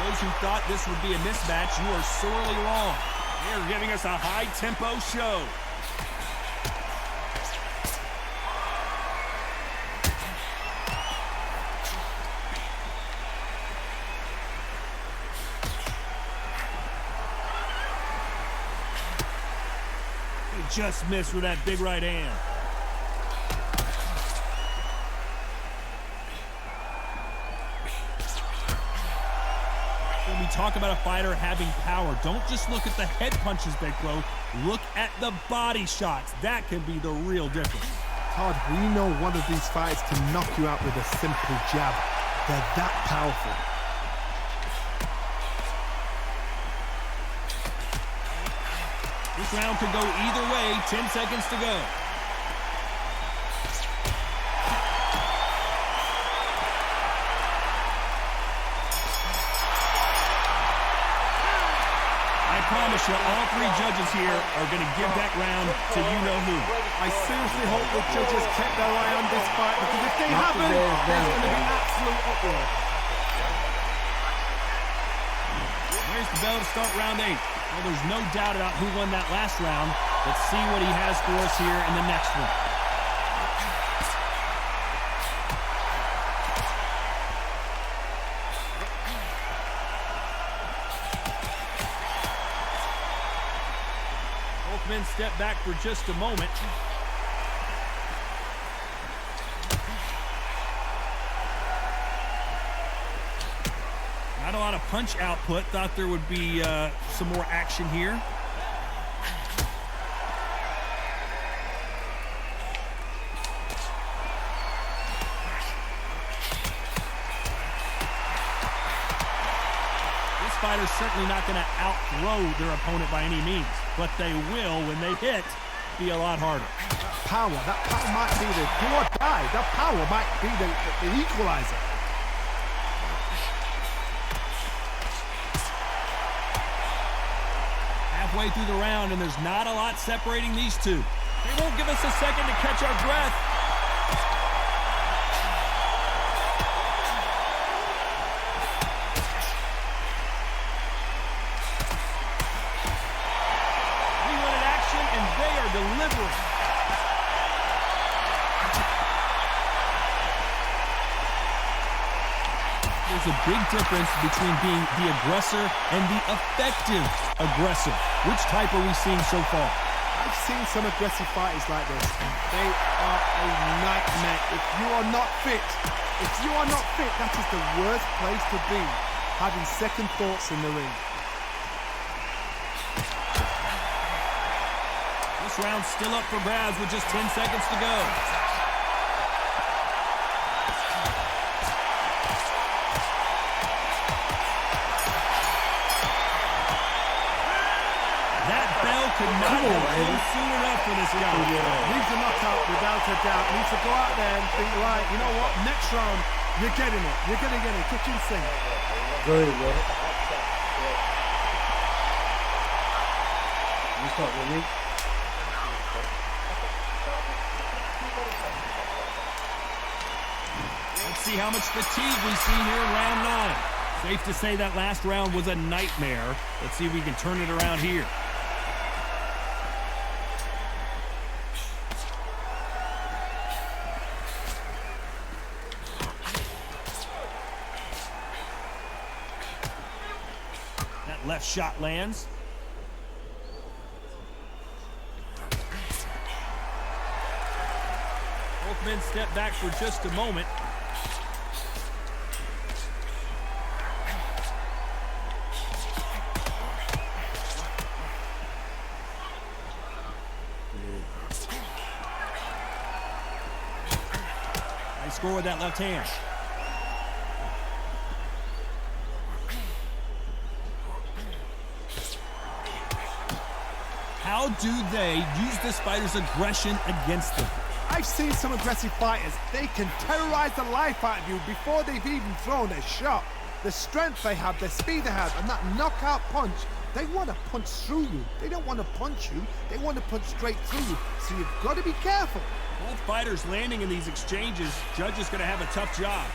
Those who thought this would be a mismatch, you are sorely wrong. They're giving us a high-tempo show. Just missed with that big right hand. When we talk about a fighter having power, don't just look at the head punches, Big Bro. Look at the body shots. That can be the real difference. Todd, we know one of these fighters can knock you out with a simple jab. They're that powerful. This round could go either way. 10 seconds to go. I promise you, all 3 judges here are going to give that round to you-know-who. I seriously hope the judges kept their eye on this fight, because if they haven't, there's going to be absolute uproar. There's the bell to start round 8. Well, there's no doubt about who won that last round. Let's see what he has for us here in the next one. step back for just a moment. Not a lot of punch output. Thought there would be some more action here. This fighter's certainly not going to outthrow their opponent by any means, but they will, when they hit, be a lot harder. That power might be the do or die. That power might be the equalizer. Halfway through the round, and there's not a lot separating these two. They won't give us a second to catch our breath. We wanted action, and they are delivering. There's a big difference between being the aggressor and the effective aggressor. Which type are we seeing so far? I've seen some aggressive fighters like this. They are a nightmare. If you are not fit, that is the worst place to be, having second thoughts in the ring. This round's still up for grabs with just 10 seconds to go. Could not have come soon enough for this guy. Needs a knockout without a doubt. Needs to go out there and think, right, you know what, next round, you're getting it. You're going to get it. Kitchen sink. Go ahead, bro. You start with me? Let's see how much fatigue we see here in round 9. Safe to say that last round was a nightmare. Let's see if we can turn it around here. Left shot lands. Both men step back for just a moment. Nice score with that left hand. How do they use this fighter's aggression against them? I've seen some aggressive fighters. They can terrorize the life out of you before they've even thrown a shot. The strength they have, the speed they have, and that knockout punch, they want to punch through you. They don't want to punch you. They want to punch straight through you. So you've got to be careful. Both fighters landing in these exchanges. Judge is going to have a tough job.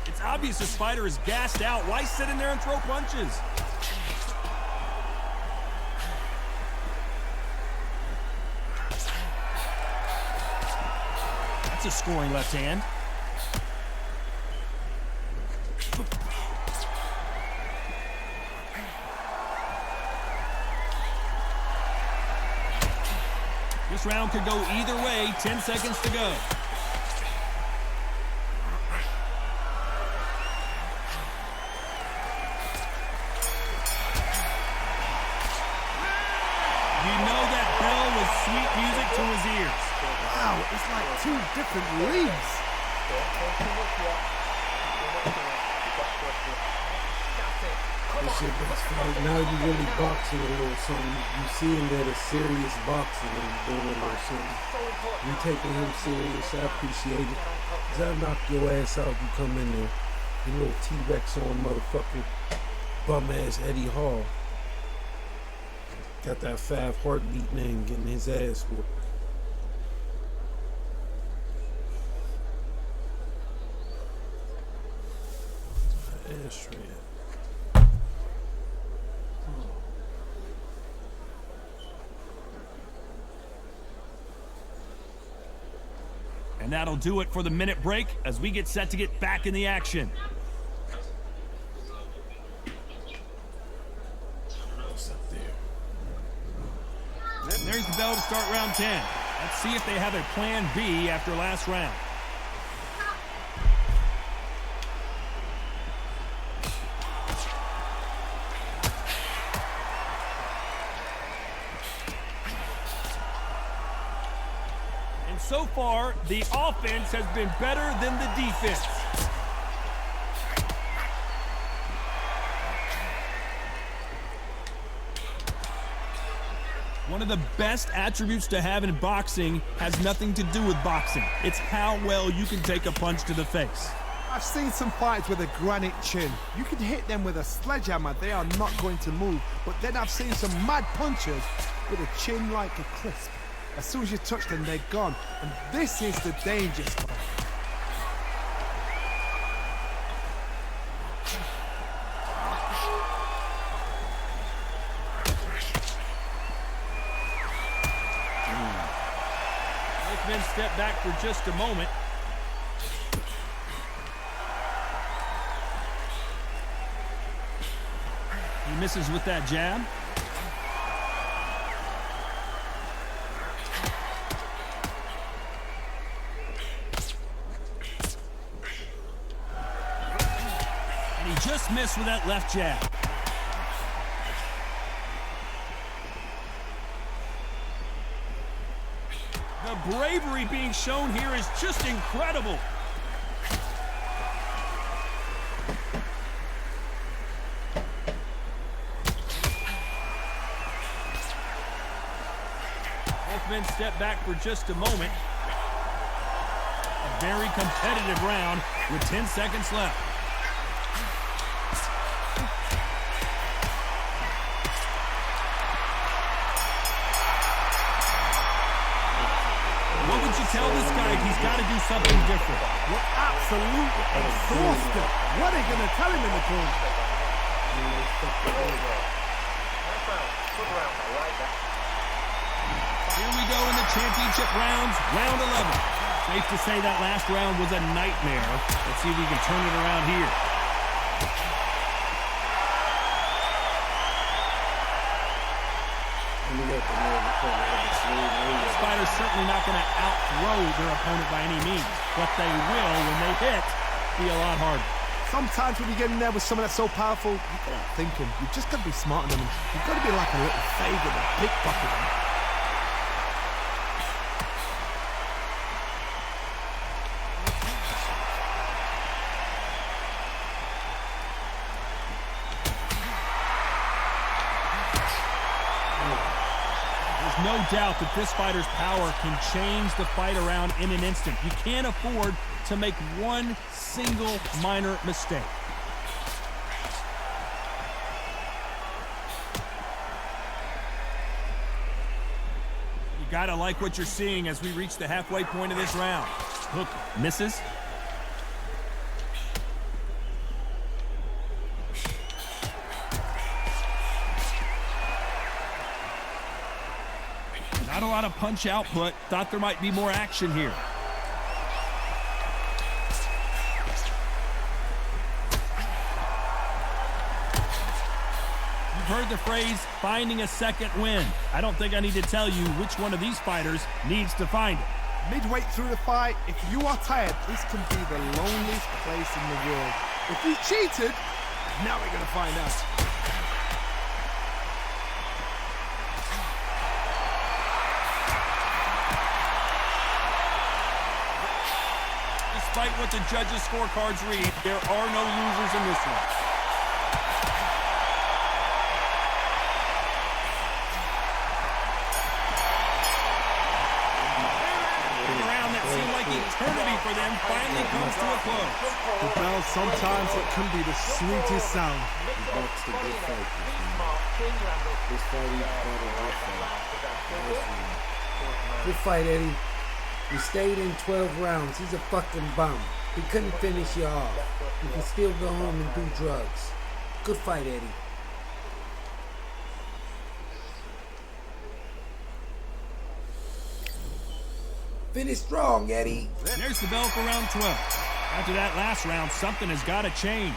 It's obvious this fighter is gassed out. Why sit in there and throw punches? That's a scoring left hand. This round could go either way. 10 seconds to go. Sweet music to his ears. Wow, it's like two different leagues. This shit is like now you really boxing a little something. You seeing that it's serious boxing and doing a little something. You taking him serious, I appreciate it. Cause I knock your ass out, you come in there. You little T-Rex on motherfucking bum ass Eddie Hall. Got that 5 heartbeat name getting his ass whooped. Ashtray. And that'll do it for the minute break as we get set to get back in the action. There's the bell to start round 10. Let's see if they have a plan B after last round. And so far, the offense has been better than the defense. One of the best attributes to have in boxing has nothing to do with boxing. It's how well you can take a punch to the face. I've seen some fights with a granite chin. You can hit them with a sledgehammer, they are not going to move. But then I've seen some mad punchers with a chin like a crisp. As soon as you touch them, they're gone. And this is the danger spot. Both men step back for just a moment. He misses with that jab. And he just missed with that left jab. The bravery being shown here is just incredible. Both men step back for just a moment. A very competitive round with 10 seconds left. What would you tell this guy if he's got to do something different? We're absolutely exhausted. What are you going to tell him in the corner? Here we go in the championship rounds, round 11. Safe to say that last round was a nightmare. Let's see if we can turn it around here. This fighter's certainly not going to outthrow their opponent by any means, but they will, when they hit, be a lot harder. Sometimes when you get in there with someone that's so powerful, you got to think him. You just got to be smarter than him. You've got to be like a little favour and pickpocket him. No doubt that this fighter's power can change the fight around in an instant. You can't afford to make one single minor mistake. You gotta like what you're seeing as we reach the halfway point of this round. Hook misses. Not a lot of punch output. Thought there might be more action here. You've heard the phrase, finding a second win. I don't think I need to tell you which one of these fighters needs to find it. Midway through the fight, if you are tired, this can be the loneliest place in the world. If you cheated, now we're going to find out. Despite what the judges' scorecards read, there are no losers in this one. The round that seemed like eternity for them finally comes to a close. The bell, sometimes it can be the sweetest sound. That's the good fight. This fight is part of good fight. Good fight, Eddie. You stayed in 12 rounds. He's a fucking bum. He couldn't finish you off. You can still go home and do drugs. Good fight, Eddie. finish strong, Eddie. There's the bell for round 12. After that last round, something has got to change.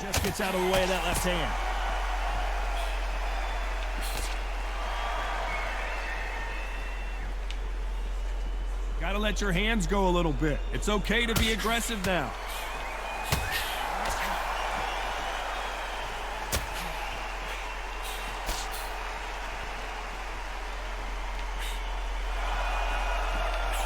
Just gets out of the way of that left hand. Gotta let your hands go a little bit. It's okay to be aggressive now.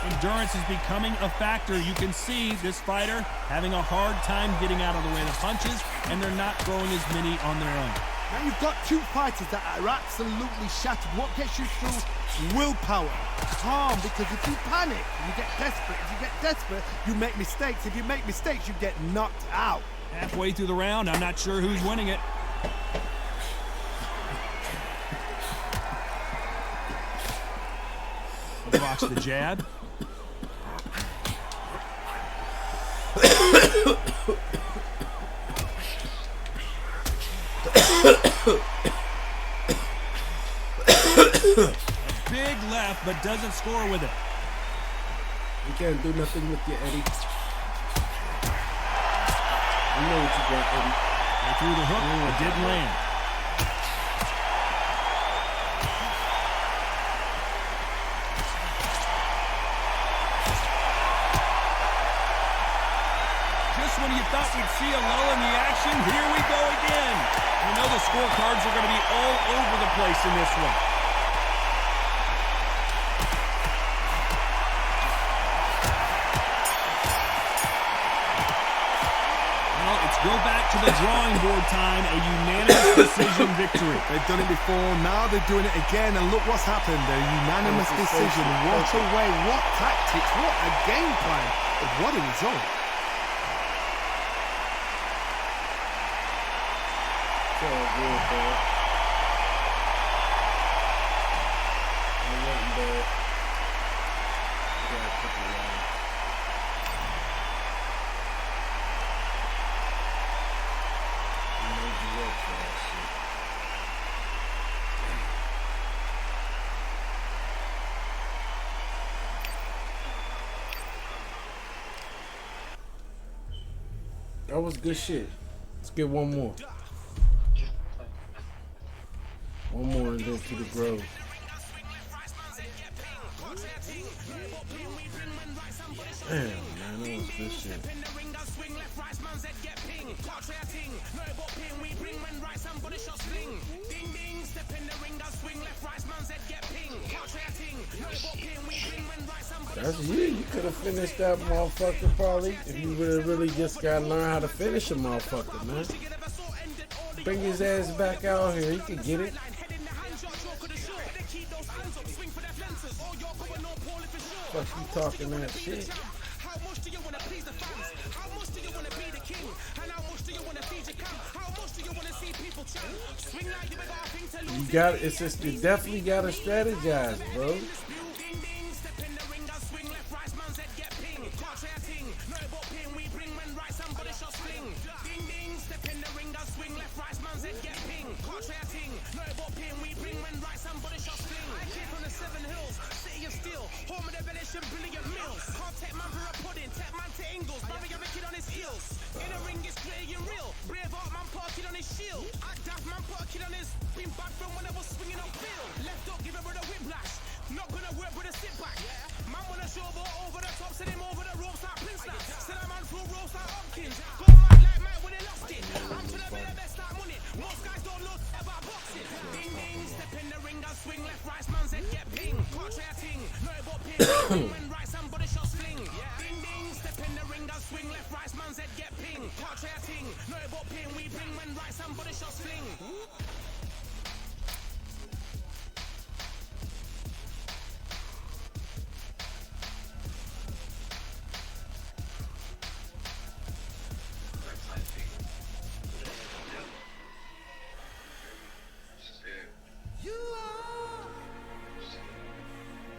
Endurance is becoming a factor. You can see this fighter having a hard time getting out of the way of the punches, and they're not throwing as many on their own. Now you've got two fighters that are absolutely shattered. What gets you through? Willpower. Calm, because if you panic, you get desperate. If you get desperate, you make mistakes. If you make mistakes, you get knocked out. Halfway through the round, I'm not sure who's winning it. Blocks the jab. A big left, but doesn't score with it. You can't do nothing with you, Eddie. You know what you got, Eddie. They threw the hook, but didn't land. Just when you thought we'd see a lull in the action, here we go again. You know the scorecards are going to be all over the place in this one. Well, it's go back to the drawing board time, a unanimous decision victory. They've done it before, now they're doing it again, and look what's happened. A unanimous decision. What a way, what tactics, what a game plan. What a result. It's all good, bro. I'm waiting, bro. Got a couple of rounds. I made you work for that shit. That was good shit. Let's get one more. One more and then to the Grove. Damn, man, that was good shit. That's you. You could have finished that motherfucker probably if you would have really just got to learn how to finish a motherfucker, man. Bring his ass back out here. He could get it. Fuck you talking that shit? You got it. It's just you definitely gotta strategize, bro.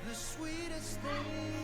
The sweetest thing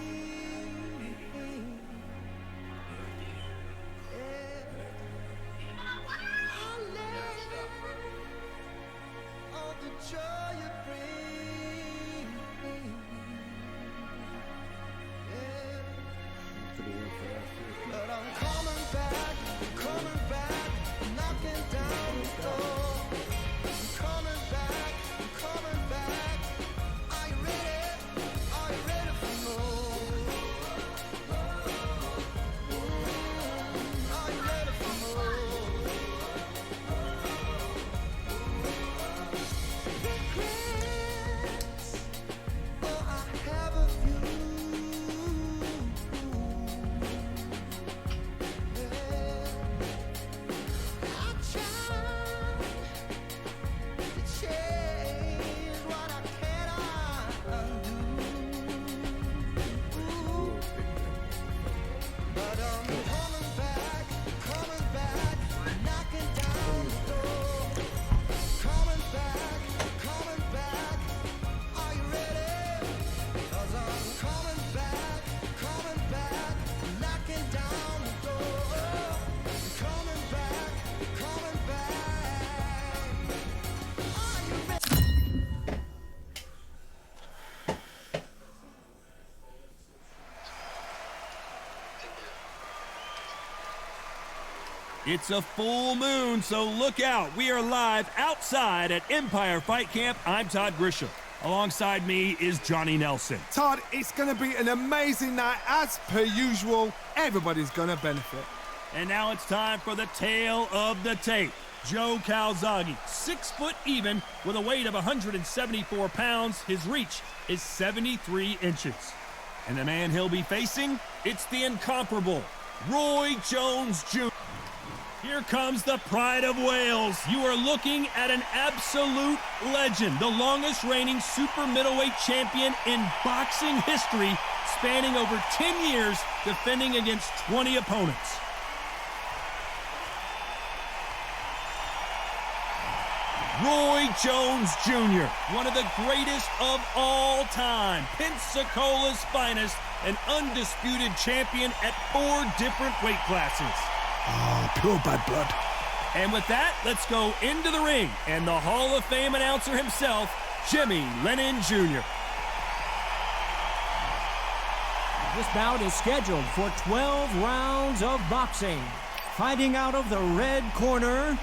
It's a full moon, so look out. We are live outside at Empire Fight Camp. I'm Todd Grisham. Alongside me is Johnny Nelson. Todd, it's going to be an amazing night. As per usual, everybody's going to benefit. And now it's time for the tale of the tape. Joe Calzaghe, 6 foot even, with a weight of 174 pounds. His reach is 73 inches. And the man he'll be facing, it's the incomparable Roy Jones Jr. Here comes the pride of Wales. You are looking at an absolute legend, the longest reigning super middleweight champion in boxing history, spanning over 10 years, defending against 20 opponents. Roy Jones Jr., one of the greatest of all time, Pensacola's finest, an undisputed champion at 4 different weight classes. Oh, pure bad blood. And with that, let's go into the ring and the Hall of Fame announcer himself, Jimmy Lennon Jr. This bout is scheduled for 12 rounds of boxing. Fighting out of the red corner,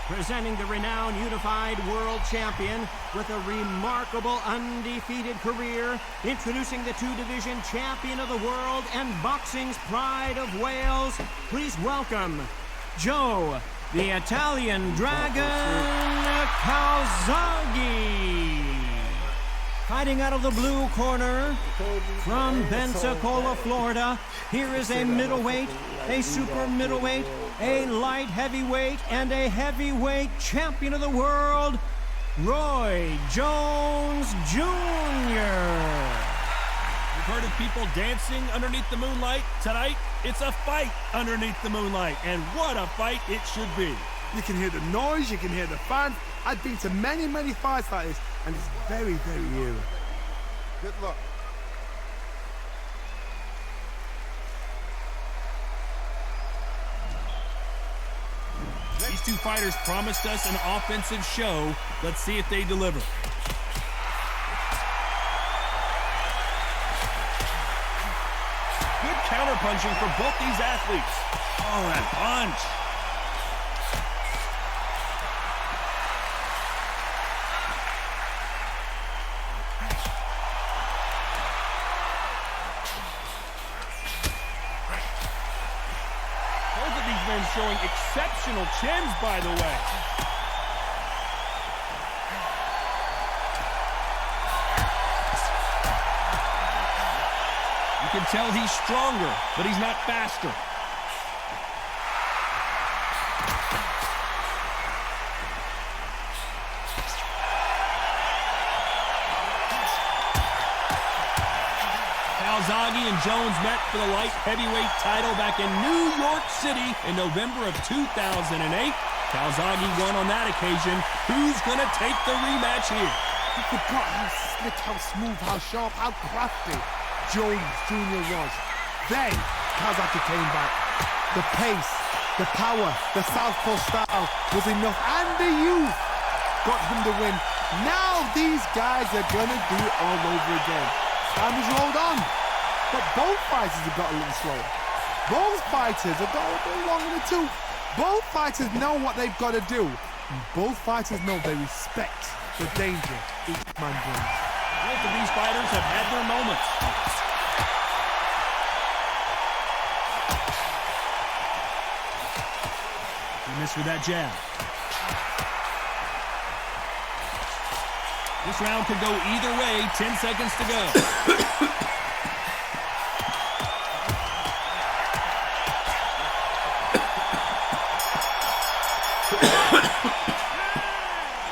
presenting the renowned unified world champion with a remarkable undefeated career, introducing the 2-division champion of the world and boxing's pride of Wales, please welcome Joe, the Italian Dragon Calzaghe. Fighting out of the blue corner, from Pensacola, Florida, here is a middleweight, a super middleweight, a light heavyweight, and a heavyweight champion of the world, Roy Jones Jr. You've heard of people dancing underneath the moonlight. Tonight, it's a fight underneath the moonlight, and what a fight it should be. You can hear the noise, you can hear the fans. I've been to many, many fights like this, and it's very, very eerie. Good luck. These two fighters promised us an offensive show. Let's see if they deliver. Good counterpunching for both these athletes. Oh, that punch. Both of these men showing exceptional chins, by the way. You can tell he's stronger, but he's not faster. Calzaghe and Jones met for the light heavyweight title back in New York City in November of 2008. Calzaghe won on that occasion. Who's going to take the rematch here? You forgot how slick, how smooth, how sharp, how crafty Jones Jr. was. Then, Calzaghe came back. The pace, the power, the southpaw style was enough, and the youth got him the win. Now these guys are going to do it all over again. Time has rolled on. But both fighters have got a little slower. Both fighters have got a bit long in the tooth. Both fighters know what they've got to do. And both fighters know they respect the danger each man brings. Both of these fighters have had their moments. He missed with that jab. This round could go either way. 10 seconds to go.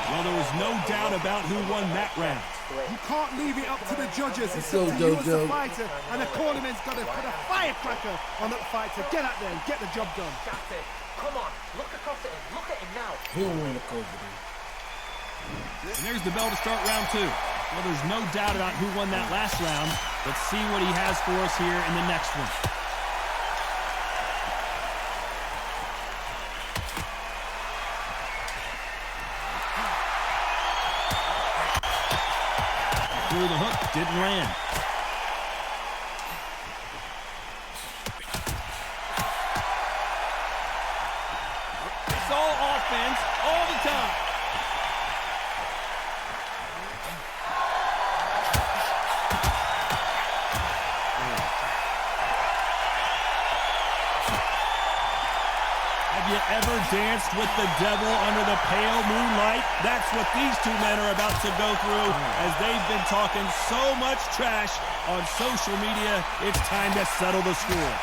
Well, there was no doubt about who won that round. You can't leave it up to the judges. It's Let's up to go, you as the Jojo. fighter. And the cornerman's got to put a firecracker on that fighter. Get out there and get the job done. That's it. Come on, look across at him. Look at him now. He don't want to look over there. And there's the bell to start round 2. Well, there's no doubt about who won that last round. Let's see what he has for us here in the next one. Threw the hook, didn't land. offense all the time. Have you ever danced with the devil under the pale moonlight? That's what these two men are about to go through as they've been talking so much trash on social media. It's time to settle the score.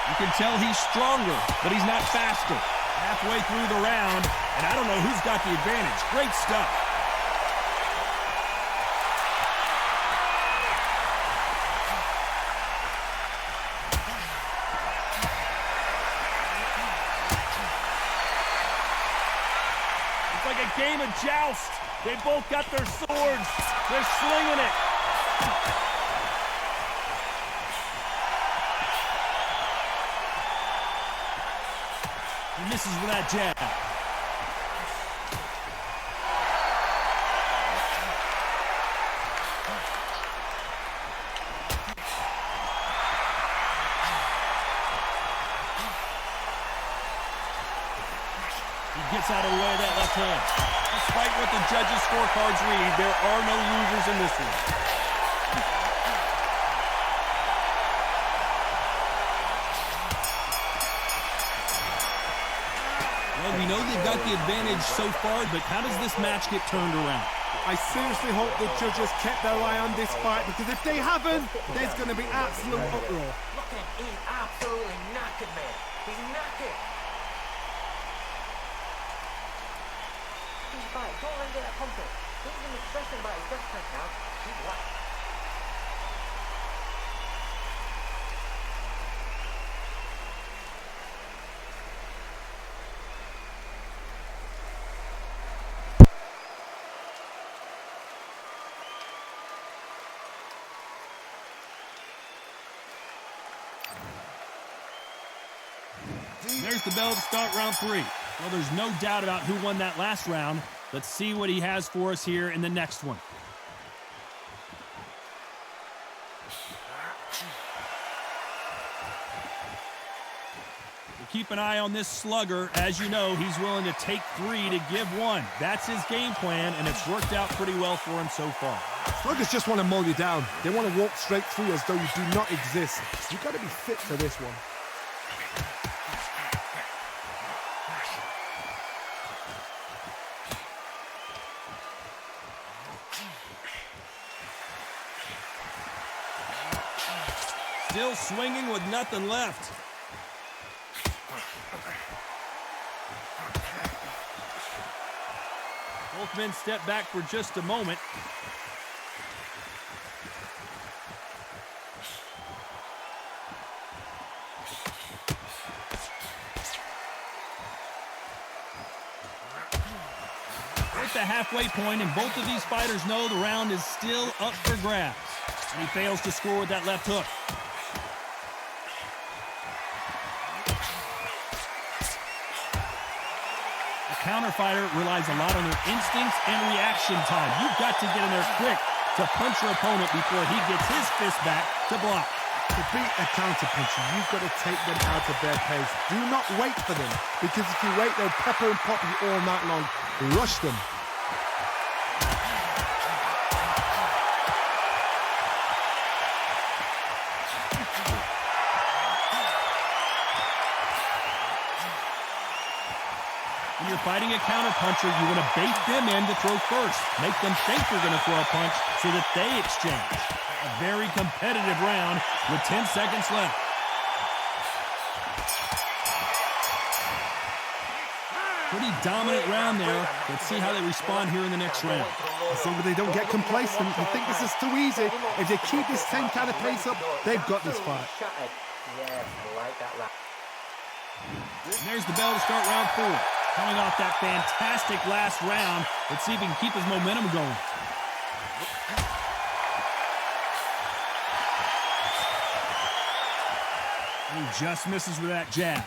You can tell he's stronger, but he's not faster. Halfway through the round, and I don't know who's got the advantage. Great stuff. Game of joust. They both got their swords. They're slinging it. He misses with that jab. He gets out of the way of that left hand. Despite what the judges' scorecards read, there are no losers in this one. Well, we know they've got the advantage so far, but how does this match get turned around? I seriously hope the judges kept their eye on this fight, because if they haven't, there's going to be absolute uproar. Look at him, he's absolutely knackered, man. He's knackered. He's back. Don't let him get that comfort. He's going to be stressing about his death tank now. He's whacked. There's the bell to start round 3. Well, there's no doubt about who won that last round. Let's see what he has for us here in the next one. We'll keep an eye on this slugger. As you know, he's willing to take 3 to give 1. That's his game plan, and it's worked out pretty well for him so far. Sluggers just want to mow you down. They want to walk straight through as though you do not exist. You've got to be fit for this one. Still swinging with nothing left. Both men step back for just a moment. We're at the halfway point, and both of these fighters know the round is still up for grabs. And he fails to score with that left hook. Counterfighter relies a lot on their instincts and reaction time. You've got to get in there quick to punch your opponent before he gets his fist back to block. To beat a counter-puncher, you've got to take them out of their pace. Do not wait for them, because if you wait, they'll pepper and pop you all night long. Rush them. When you're fighting a counter-puncher, you want to bait them in to throw first. Make them think you're going to throw a punch so that they exchange. A very competitive round with 10 seconds left. Pretty dominant round there. Let's see how they respond here in the next round. As long as they don't get complacent, you think this is too easy. If they keep this same kind of pace up, they've got this fight. Yes, I like that round. And there's the bell to start round 4. Coming off that fantastic last round, let's see if he can keep his momentum going. And he just misses with that jab.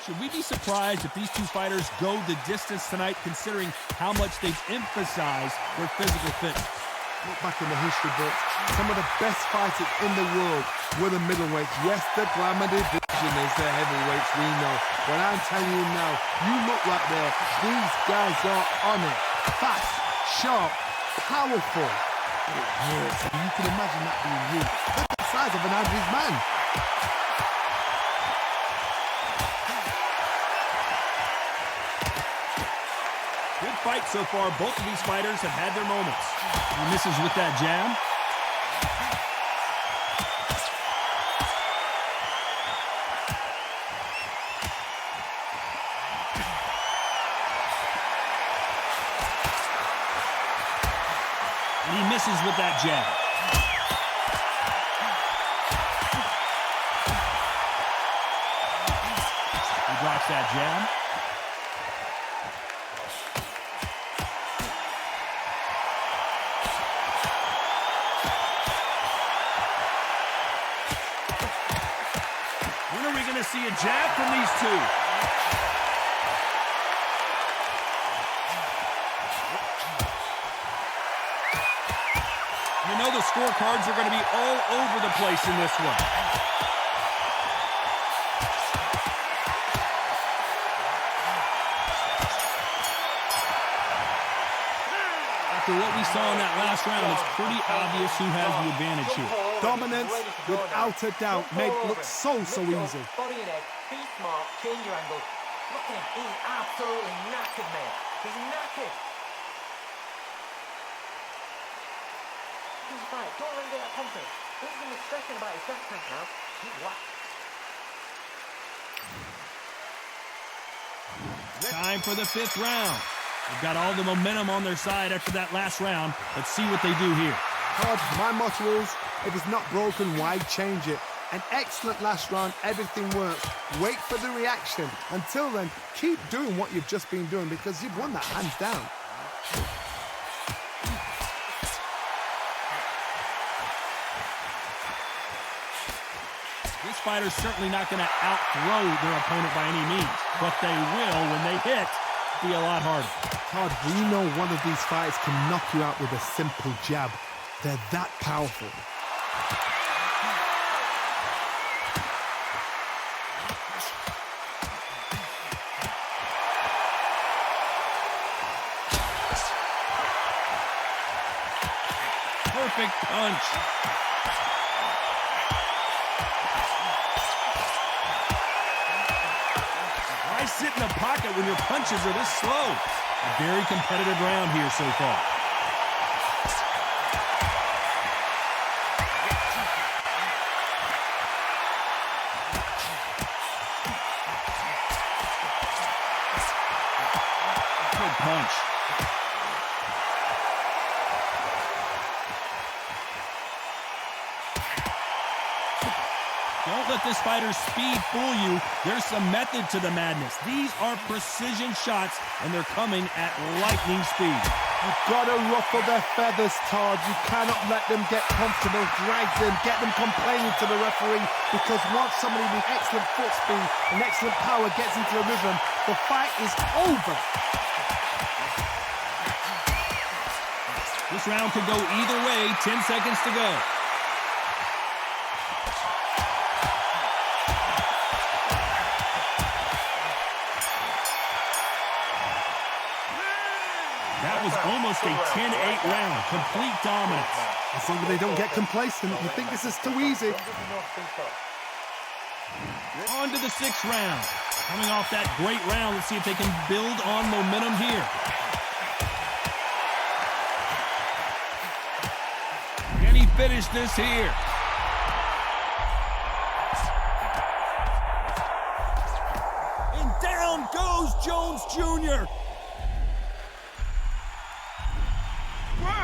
Should we be surprised if these two fighters go the distance tonight, considering how much they've emphasized their physical fitness? Look back in the history books, some of the best fighters in the world were the middleweights. Yes, the glamour division is the heavyweights, we know. But I'm telling you now, you look right there, these guys are on it. Fast, sharp, powerful. It hurts. You can imagine that being you. That's the size of an average man. Good fight so far. Both of these fighters have had their moments. He misses with that jab. And he misses with that jab. He blocks that jab. When are we going to see a jab from these two? You know the scorecards are going to be all over the place in this one. After what we saw in that last round, it's pretty obvious who has the advantage here. Dominance, without a doubt, made it look so easy. Body and head, be smart, change your angle. Look at him, he's absolutely knackered, mate. He's knackered. He's right, don't let him get that confidence. He's going to be stressing about his gas tank now. He's whacked. Time for the 5th round. They've got all the momentum on their side after that last round. Let's see what they do here. Todd, my motto is, if it's not broken, why change it? An excellent last round, everything works. Wait for the reaction. Until then, keep doing what you've just been doing because you've won that hands down. This fighter's certainly not going to outthrow their opponent by any means, but they will, when they hit, be a lot harder. Todd, we know one of these fights can knock you out with a simple jab. They're that powerful. Perfect punch. Why sit in the pocket when your punches are this slow? A very competitive round here so far. Good punch. Don't let this fighter's speed fool you. There's some method to the madness. These are precision shots, and they're coming at lightning speed. You've got to ruffle their feathers, Todd. You cannot let them get comfortable, drag them, get them complaining to the referee, because once somebody with excellent foot speed and excellent power gets into a rhythm, the fight is over. This round could go either way. 10 seconds to go. That was almost a 10-8 round. Complete dominance. As long as they don't get complacent, you think this is too easy. On to the 6th round. Coming off that great round, let's see if they can build on momentum here. Can he finish this here? And down goes Jones Jr. 1, 2,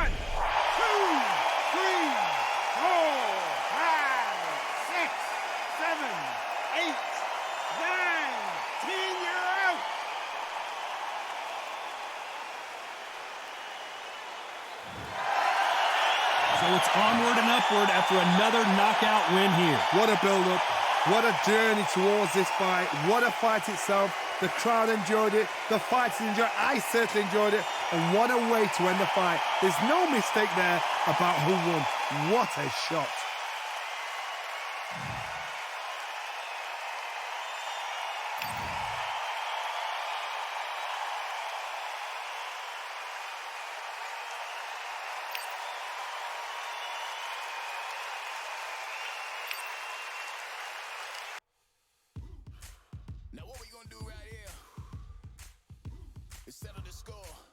3, 4, 5, 6, 7, 8, 9, 10, you're out. So it's onward and upward after another knockout win here. What a build-up. What a journey towards this fight. What a fight itself. The crowd enjoyed it. The fighters enjoyed it. I certainly enjoyed it. And what a way to end the fight. There's no mistake there about who won. What a shot. Now what we gonna do right here is settle the score.